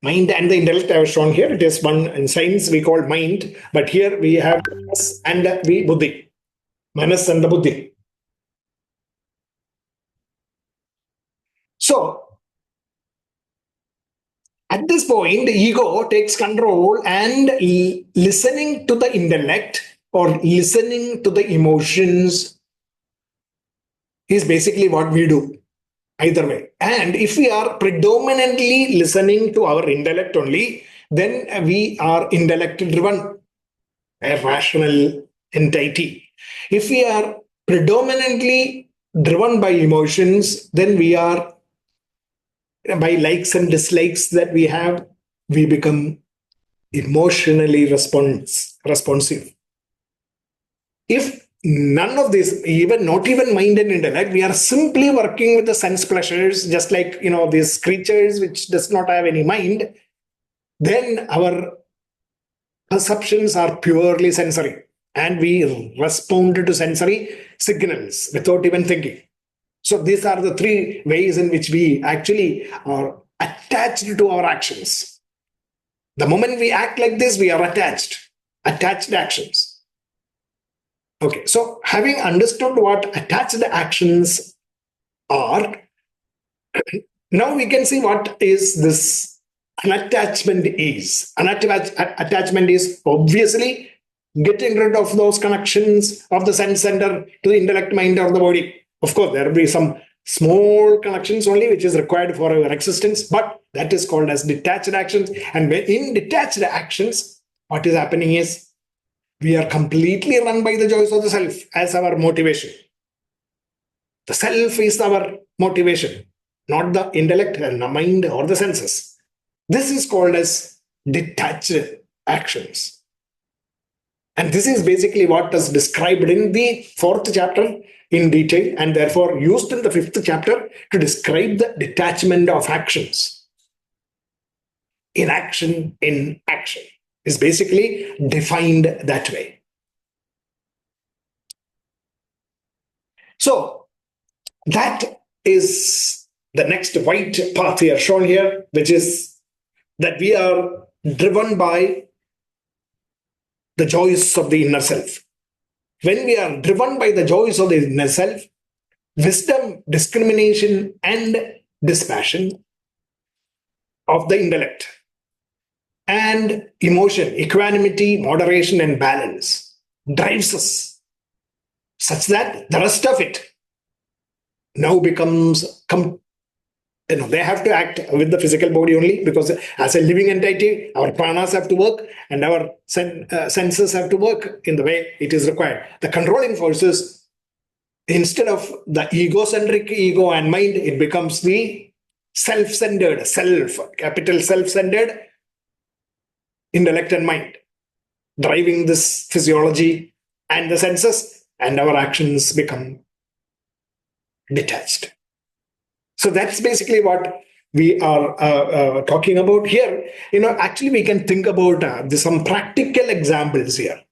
Mind and the intellect I have shown here. It is one in science we call mind, but here we have manas and the buddhi. Manas and the buddhi. So, at this point, the ego takes control, and listening to the intellect or listening to the emotions is basically what we do, either way. And if we are predominantly listening to our intellect only, then we are intellect driven, a rational entity. If we are predominantly driven by emotions, then we are, by likes and dislikes that we have, we become emotionally responsive. If none of this, even not even mind and intellect, we are simply working with the sense pleasures, just like these creatures which does not have any mind, then our perceptions are purely sensory, and we respond to sensory signals without even thinking. So these are the three ways in which we actually are attached to our actions. The moment we act like this, we are attached actions. Okay, so having understood what attached actions are, now we can see what is this unattachment is. Attachment is obviously getting rid of those connections of the sense center to the intellect, mind, or the body. Of course, there will be some small connections only, which is required for our existence, but that is called as detached actions. And in detached actions, what is happening is we are completely run by the joys of the self as our motivation. The self is our motivation, not the intellect and the mind or the senses. This is called as detached actions. And this is basically what is described in the fourth chapter in detail, and therefore used in the fifth chapter to describe the detachment of actions. Inaction in action is basically defined that way. So that is the next white path here shown here, which is that we are driven by the joys of the inner self. When we are driven by the joys of the inner self, wisdom, discrimination, and dispassion of the intellect, and emotion, equanimity, moderation, and balance drives us, such that the rest of it now becomes they have to act with the physical body only, because as a living entity, our pranas have to work and our senses have to work in the way it is required. The controlling forces, instead of the egocentric ego and mind, it becomes the self-centered, capital self-centered intellect and mind, driving this physiology and the senses, and our actions become detached. So that's basically what we are talking about here. Actually, we can think about some practical examples here.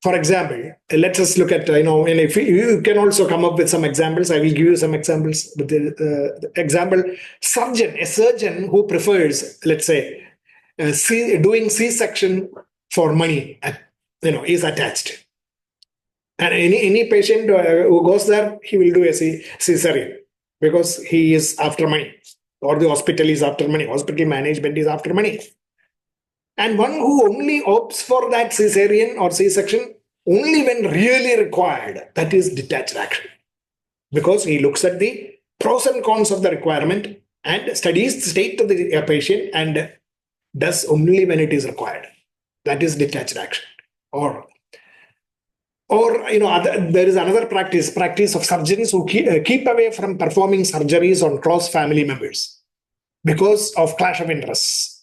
For example, let us look at, and if you can also come up with some examples, I will give you some examples. But the example, a surgeon who prefers, let's say, doing C-section for money, is attached. And any patient who goes there, he will do a cesarean, because he is after money, or the hospital is after money, hospital management is after money. And one who only opts for that cesarean or C-section only when really required, that is detached action. Because he looks at the pros and cons of the requirement and studies the state of the patient and does only when it is required. That is detached action. Or there is another practice of surgeons who keep away from performing surgeries on close family members because of clash of interests.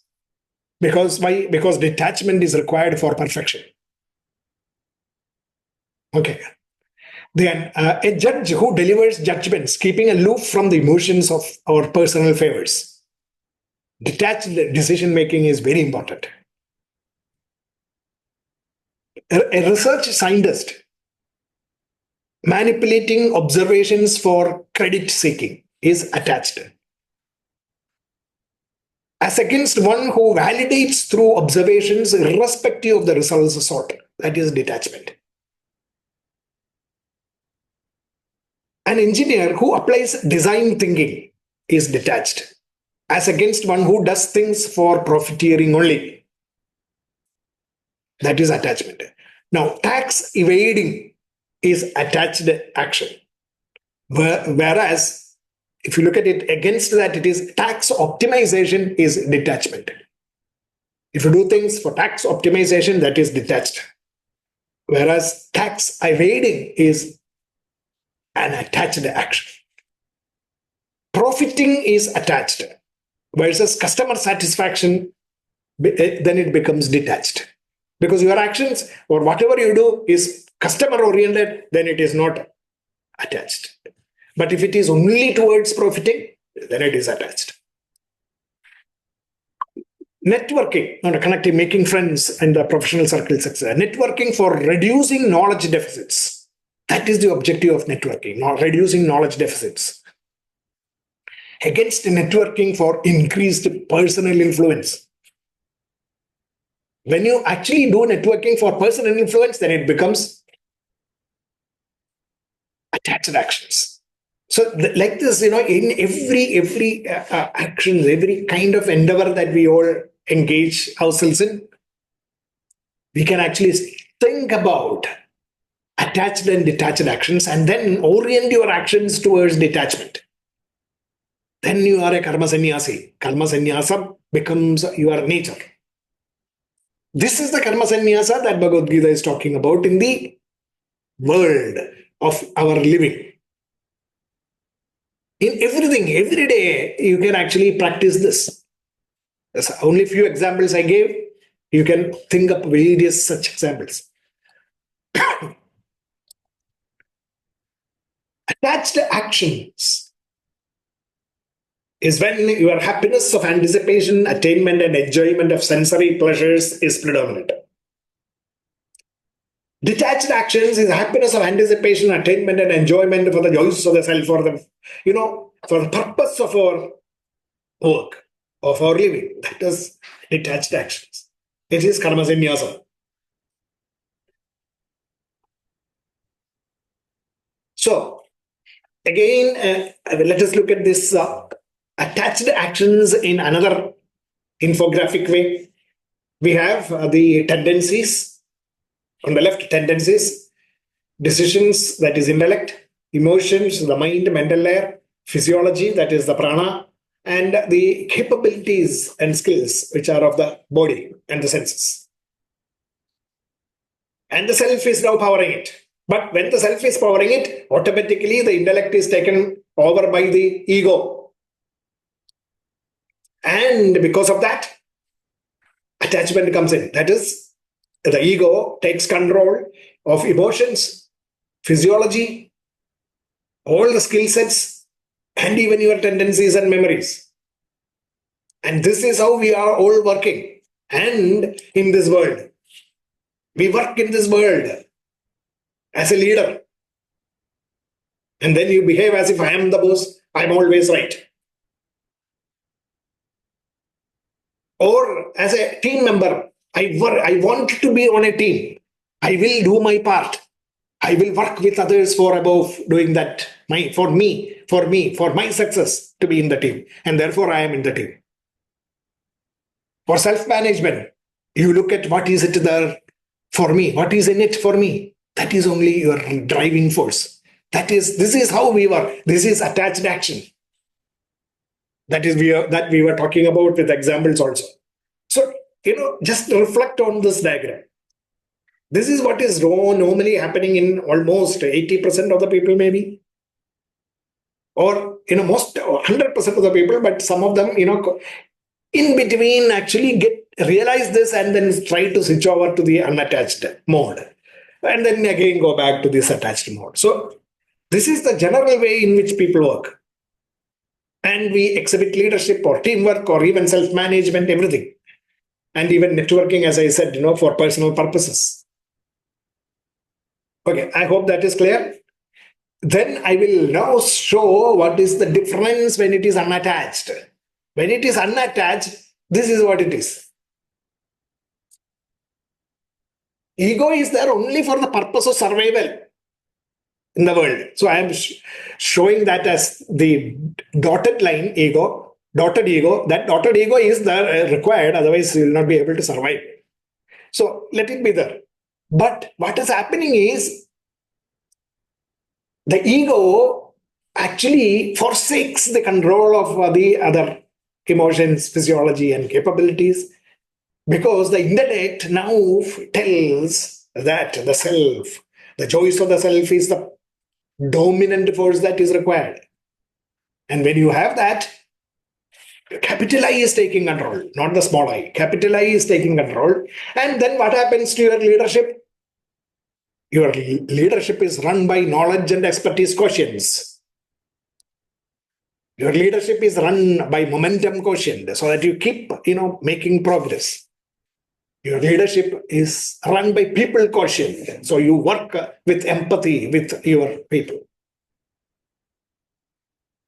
Because detachment is required for perfection. Okay. Then a judge who delivers judgments, keeping aloof from the emotions of our personal favors. Detached decision making is very important. A research scientist manipulating observations for credit seeking is attached. As against one who validates through observations irrespective of the results sought. That is detachment. An engineer who applies design thinking is detached, as against one who does things for profiteering only. That is attachment. Now, tax evading is attached action. Whereas, if you look at it against that, it is tax optimization is detachment. If you do things for tax optimization, that is detached. Whereas tax evading is an attached action. Profiting is attached, versus customer satisfaction, then it becomes detached. Because your actions or whatever you do is customer oriented, then it is not attached. But if it is only towards profiting, then it is attached. Networking, connecting, making friends and the professional circle success. Networking for reducing knowledge deficits. That is the objective of networking, not reducing knowledge deficits. Against networking for increased personal influence. When you actually do networking for personal influence, then it becomes attached actions. So like this, in every actions, every kind of endeavor that we all engage ourselves in, we can actually think about attached and detached actions and then orient your actions towards detachment. Then you are a karma sannyasi. Karma sannyasa becomes your nature. This is the karma sannyasa that Bhagavad-Gita is talking about in the world of our living. In everything, every day, you can actually practice this. There's only a few examples I gave. You can think up various such examples. Attached actions is when your happiness of anticipation, attainment, and enjoyment of sensory pleasures is predominant. Detached actions is happiness of anticipation, attainment, and enjoyment for the joys of the self, for the purpose of our work of our living. That is detached actions. It is karma sannyasa. So, again, let us look at this attached actions in another infographic way. We have the tendencies. On the left, tendencies, decisions, that is intellect, emotions, the mind, mental layer, physiology, that is the prana, and the capabilities and skills, which are of the body and the senses. And the self is now powering it. But when the self is powering it, automatically the intellect is taken over by the ego. And because of that, attachment comes in. That is, the ego takes control of emotions, physiology, all the skill sets, and even your tendencies and memories. And this is how we are all working. And in this world, we work in this world as a leader. And then you behave as if I am the boss, I'm always right. Or as a team member, I want to be on a team. I will do my part. I will work with others for above doing that. For my success to be in the team. And therefore I am in the team. For self-management, you look at what is it there for me, what is in it for me. That is only your driving force. This is how we work. This is attached action. That we were talking about with examples also. So, just reflect on this diagram. This is what is normally happening in almost 80% of the people, maybe. Or, most 100% of the people, but some of them, in between actually realize this and then try to switch over to the unattached mode. And then again go back to this attached mode. So, this is the general way in which people work. And we exhibit leadership or teamwork or even self-management, everything. And even networking, as I said, for personal purposes. Okay, I hope that is clear. Then I will now show what is the difference when it is unattached. When it is unattached, this is what it is. Ego is there only for the purpose of survival in the world. So I am showing that as the dotted line ego, dotted ego. That dotted ego is there required, otherwise you will not be able to survive. So let it be there. But what is happening is the ego actually forsakes the control of the other emotions, physiology, and capabilities, because the intellect now tells that the self, the choice of the self is the dominant force that is required. And when you have that, capital I is taking control, not the small I. Capital I is taking control. And then what happens to your leadership? Your leadership is run by knowledge and expertise quotients. Your leadership is run by momentum quotient, so that you keep, making progress. Your leadership is run by people quotient, so you work with empathy with your people.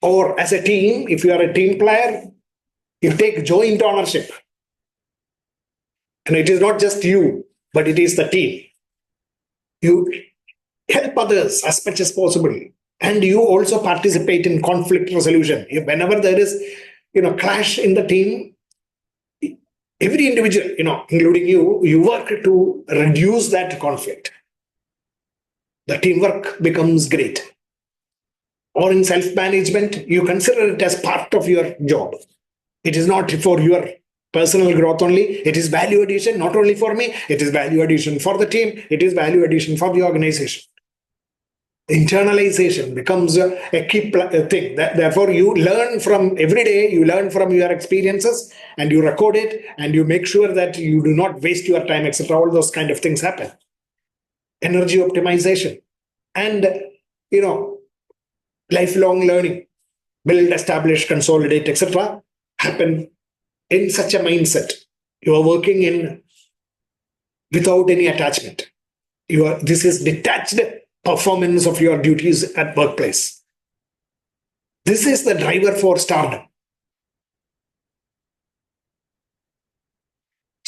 Or as a team, if you are a team player, you take joint ownership. And it is not just you, but it is the team. You help others as much as possible. And you also participate in conflict resolution. Whenever there is, clash in the team, every individual, including you work to reduce that conflict. The teamwork becomes great. Or in self-management, you consider it as part of your job. It is not for your personal growth only. It is value addition, not only for me. It is value addition for the team. It is value addition for the organization. Internalization becomes a key thing. Therefore, you learn from every day, you learn from your experiences and you record it and you make sure that you do not waste your time, etc. All those kind of things happen. Energy optimization and, lifelong learning, build, establish, consolidate, etc. happen in such a mindset. You are working in without any attachment. This is detached performance of your duties at workplace. This is the driver for stardom.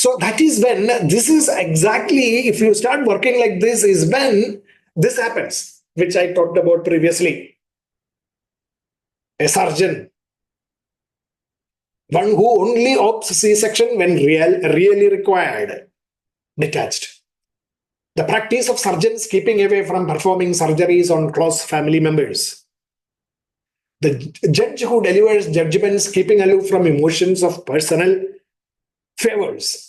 So that is when, this is exactly, if you start working like this, is when this happens, which I talked about previously. A surgeon, one who only opts C-section when really required, detached. The practice of surgeons keeping away from performing surgeries on close family members. The judge who delivers judgments keeping aloof from emotions of personal favors.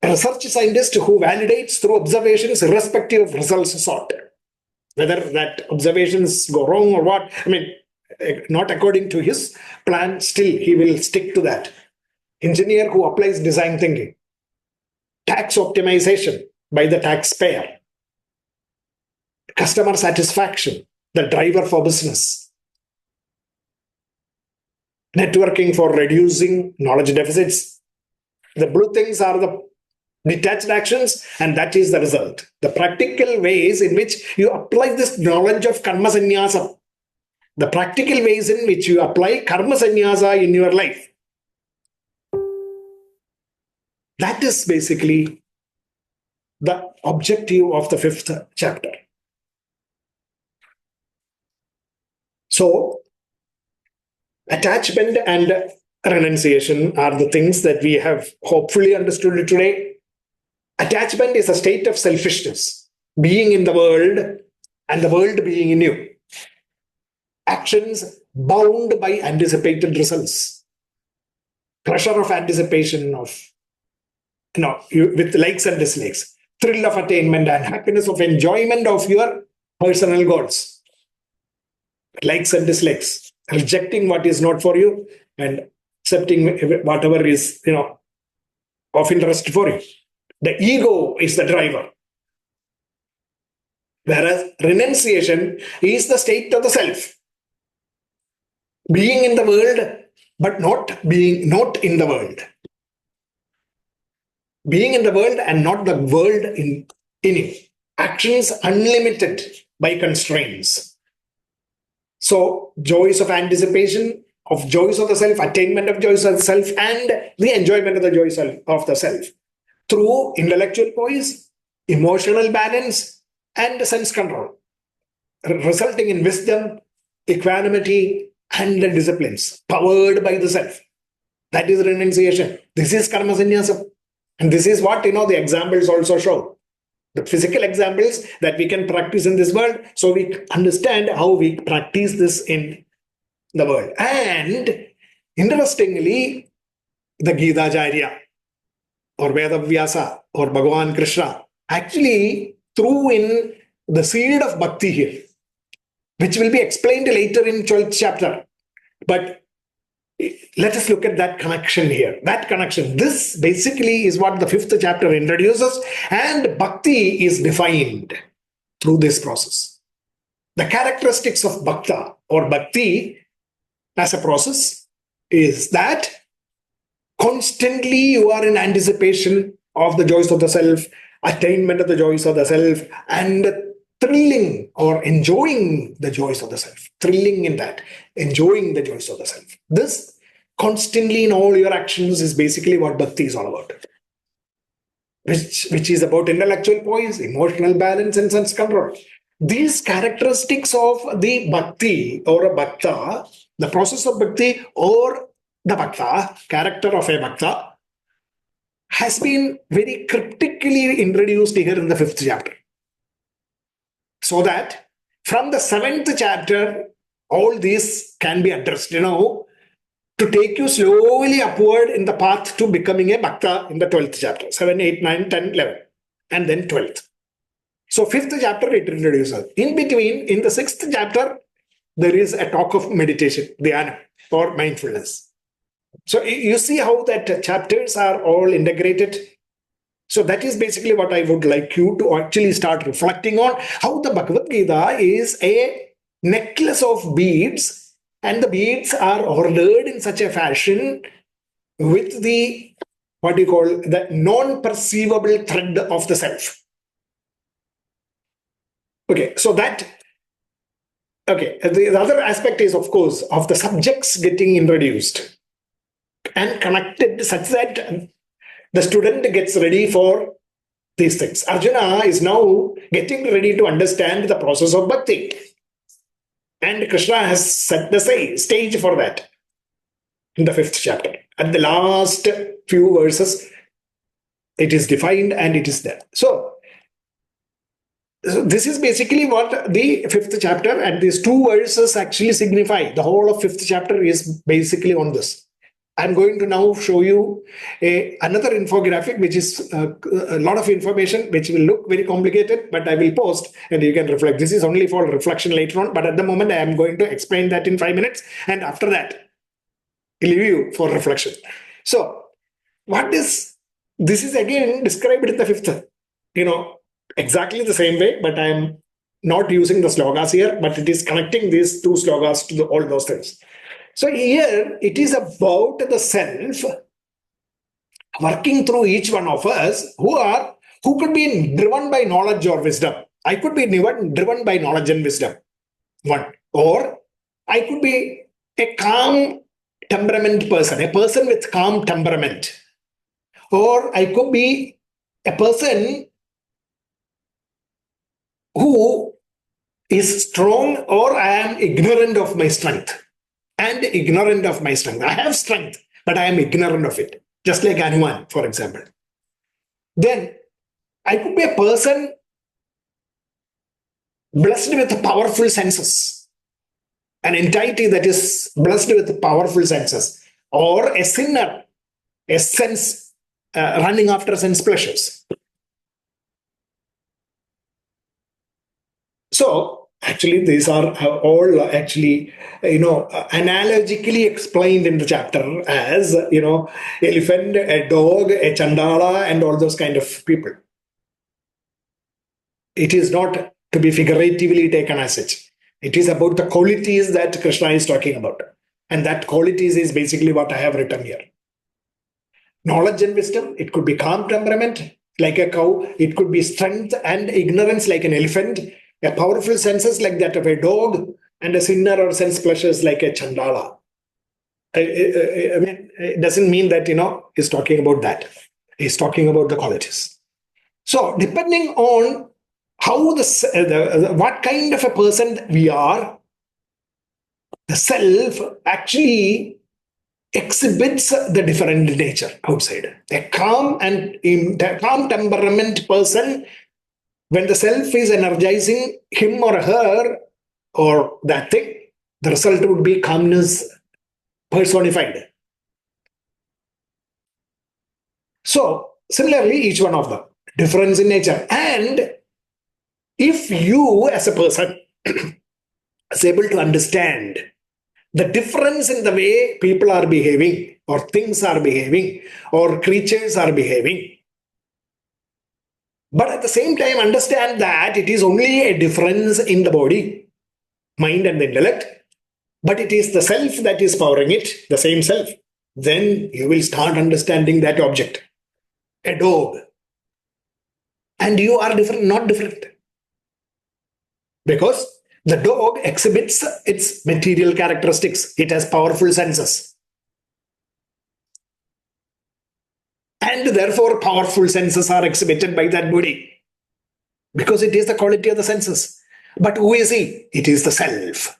A research scientist who validates through observations irrespective of results sought. Whether that observations go wrong or what, I mean, not according to his plan, still he will stick to that. Engineer who applies design thinking. Tax optimization by the taxpayer. Customer satisfaction, the driver for business. Networking for reducing knowledge deficits. The blue things are the detached actions, and that is the result. The practical ways in which you apply this knowledge of karma sannyasa. The practical ways in which you apply karma sannyasa in your life. That is basically the objective of the 5th chapter. So, attachment and renunciation are the things that we have hopefully understood today. Attachment is a state of selfishness, being in the world and the world being in you. Actions bound by anticipated results. Pressure of anticipation of, with likes and dislikes. Thrill of attainment and happiness of enjoyment of your personal goals. Likes and dislikes. Rejecting what is not for you and accepting whatever is, of interest for you. The ego is the driver. Whereas renunciation is the state of the self. Being in the world, but not being not in the world. Being in the world and not the world in you. Actions unlimited by constraints. So, joys of anticipation, of joys of the self, attainment of joys of the self, and the enjoyment of the joys of the self. Through intellectual poise, emotional balance, and sense control, resulting in wisdom, equanimity, and disciplines, powered by the self. That is renunciation. This is karma sannyasa. And this is what, the examples also show. The physical examples that we can practice in this world, so we understand how we practice this in the world. And interestingly, the Gita-charya or Vedavyasa or Bhagavan Krishna actually threw in the seed of bhakti here, which will be explained later in 12th chapter. But let us look at that connection here. That connection. This basically is what the 5th chapter introduces, and bhakti is defined through this process. The characteristics of bhakta or bhakti as a process is that constantly you are in anticipation of the joys of the self, attainment of the joys of the self, and thrilling or enjoying the joys of the self. Thrilling in that, enjoying the joys of the self. This constantly in all your actions is basically what bhakti is all about. Which is about intellectual poise, emotional balance, and sense control. These characteristics of the bhakti or a bhakta, the process of bhakti or the bhakta, character of a bhakta, has been very cryptically introduced here in the 5th chapter. So that from the 7th chapter, all these can be addressed, to take you slowly upward in the path to becoming a bhakta in the 12th chapter, 7, 8, 9, 10, 11, and then 12th. So 5th chapter it introduces. In between, in the 6th chapter, there is a talk of meditation, dhyana, or mindfulness. So you see how that chapters are all integrated. So that is basically what I would like you to actually start reflecting on, how the Bhagavad-Gita is a necklace of beads, and the beads are ordered in such a fashion with the, the non-perceivable thread of the self. Okay, so that, the other aspect is, of course, of the subjects getting introduced and connected such that the student gets ready for these things. Arjuna is now getting ready to understand the process of bhakti. And Krishna has set the stage for that in the 5th chapter. At the last few verses, it is defined and it is there. So this is basically what the 5th chapter and these 2 verses actually signify. The whole of 5th chapter is basically on this. I'm going to now show you another infographic, which is a lot of information, which will look very complicated, but I will post and you can reflect. This is only for reflection later on, but at the moment I am going to explain that in 5 minutes, and after that, I'll leave you for reflection. So, this is again described in the 5th, exactly the same way, but I am not using the slogas here, but it is connecting these 2 slogas to all those things. So here it is about the self working through each one of us who could be driven by knowledge or wisdom. I could be driven by knowledge and wisdom. One. Or I could be a calm temperament person, a person with calm temperament. Or I could be a person who is strong, or I am ignorant of my strength. And ignorant of my strength. I have strength, but I am ignorant of it. Just like Hanuman, for example. Then I could be a person blessed with powerful senses. An entity that is blessed with powerful senses. Or a sinner, a sense running after sense pleasures. So, actually, these are all actually, analogically explained in the chapter as, elephant, a dog, a chandala, and all those kind of people. It is not to be figuratively taken as such. It is about the qualities that Krishna is talking about. And that qualities is basically what I have written here. Knowledge and wisdom, it could be calm temperament, like a cow. It could be strength and ignorance, like an elephant. A powerful senses like that of a dog, and a sinner or sense pleasures like a chandala. I mean, it doesn't mean that, he's talking about that. He's talking about the qualities. So, depending on how what kind of a person we are, the self actually exhibits the different nature outside. A calm temperament person, when the self is energizing him or her or that thing, the result would be calmness personified. So, similarly, each one of them, difference in nature. And if you as a person is able to understand the difference in the way people are behaving, or things are behaving, or creatures are behaving, but at the same time understand that it is only a difference in the body, mind and the intellect, but it is the self that is powering it, the same self, then you will start understanding that object. A dog. And you are different, not different. Because the dog exhibits its material characteristics. It has powerful senses. And therefore, powerful senses are exhibited by that body. Because it is the quality of the senses. But who is he? It is the self.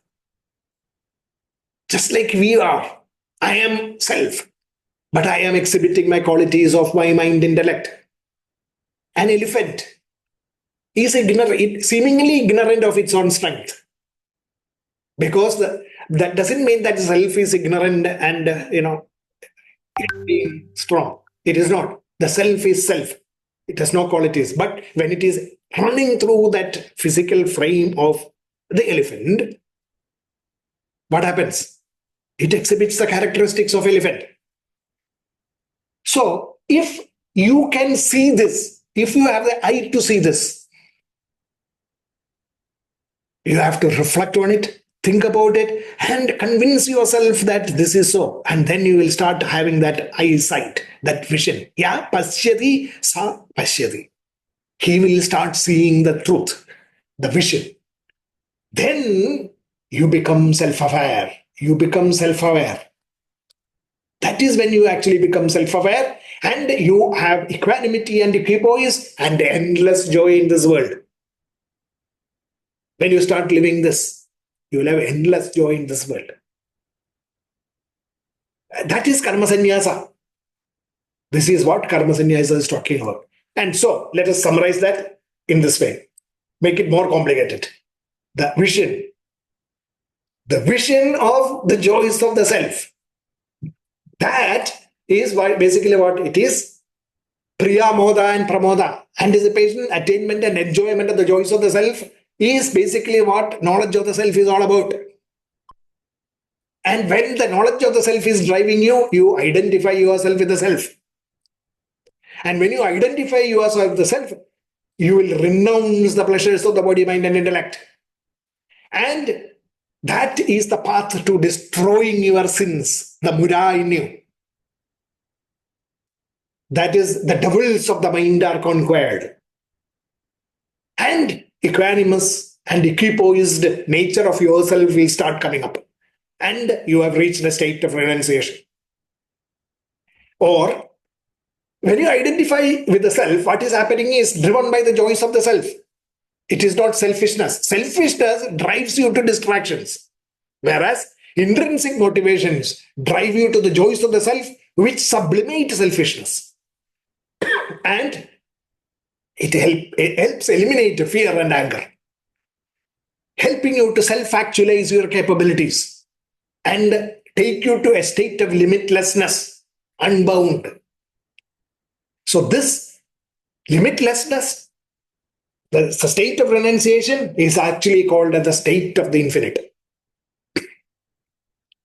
Just like we are. I am self. But I am exhibiting my qualities of my mind, intellect. An elephant is ignorant, seemingly ignorant of its own strength. Because that doesn't mean that self is ignorant and, it being strong. It is not. The self is self. It has no qualities. But when it is running through that physical frame of the elephant, what happens? It exhibits the characteristics of elephant. So, if you can see this, if you have the eye to see this, you have to reflect on it, think about it, and convince yourself that this is so. And then you will start having that eyesight, that vision. Ya pasyati sa pasyati. He will start seeing the truth, the vision. Then you become self-aware. You become self-aware. That is when you actually become self-aware. And you have equanimity and equipoise and endless joy in this world. When you start living this, you will have endless joy in this world. That is karma sannyasa. This is what karma sannyasa is talking about. And so, let us summarize that in this way. Make it more complicated. The vision of the joys of the self. That is basically what it is. Priya, moda and pramoda. Anticipation, attainment and enjoyment of the joys of the self is basically what knowledge of the self is all about. And when the knowledge of the self is driving you, you identify yourself with the self. And when you identify yourself with the self, you will renounce the pleasures of the body, mind, and intellect. And that is the path to destroying your sins, the mura in you. That is, the devils of the mind are conquered. And equanimous and equipoised nature of yourself will start coming up. And you have reached the state of renunciation. Or, when you identify with the self, what is happening is driven by the joys of the self. It is not selfishness. Selfishness drives you to distractions. Whereas intrinsic motivations drive you to the joys of the self, which sublimate selfishness. And it helps eliminate fear and anger, helping you to self-actualize your capabilities and take you to a state of limitlessness, unbound. So this limitlessness, the state of renunciation, is actually called as the state of the infinite.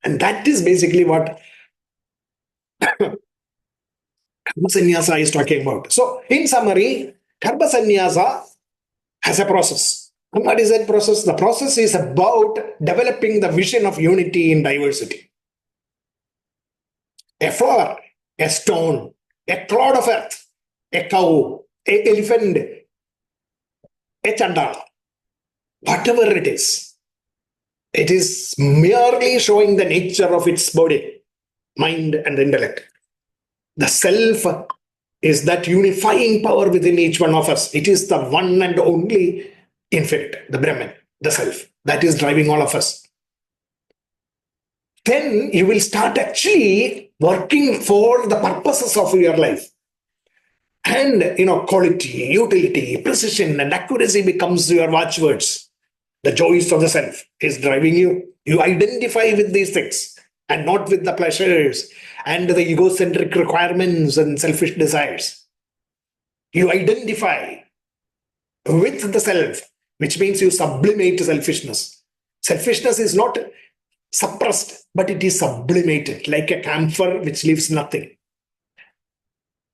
And that is basically what karma sannyasa is talking about. So in summary, karma sannyasa has a process. And what is that process? The process is about developing the vision of unity in diversity. A flower, a stone, a clod of earth, a cow, an elephant, a chandala, whatever it is merely showing the nature of its body, mind, and intellect. The self is that unifying power within each one of us. It is the one and only infinite, the Brahman, the self, that is driving all of us. Then you will start actually working for the purposes of your life. And, quality, utility, precision, and accuracy becomes your watchwords. The joys of the self is driving you. You identify with these things and not with the pleasures and the egocentric requirements and selfish desires. You identify with the self, which means you sublimate selfishness. Selfishness is not suppressed, but it is sublimated, like a camphor which leaves nothing.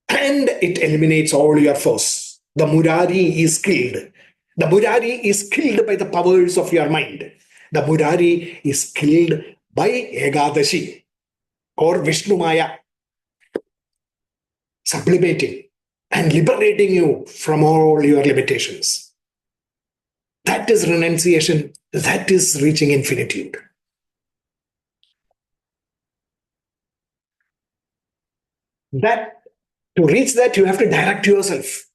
And it eliminates all your foes. The murari is killed. The murari is killed by the powers of your mind. The murari is killed by Ekadashi or Vishnu Maya, sublimating and liberating you from all your limitations. That is renunciation. That is reaching infinitude. To reach that, you have to direct yourself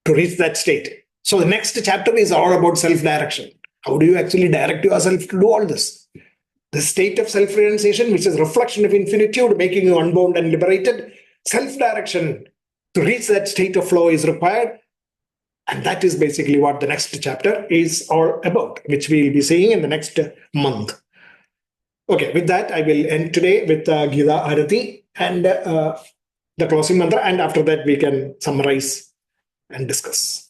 to reach that state. So the next chapter is all about self-direction. How do you actually direct yourself to do all this? The state of self-realization, which is reflection of infinitude, making you unbound and liberated. Self-direction to reach that state of flow is required. And that is basically what the next chapter is all about, which we will be seeing in the next month. Okay, with that, I will end today with Gita Arati and the closing mantra. And after that, we can summarize and discuss.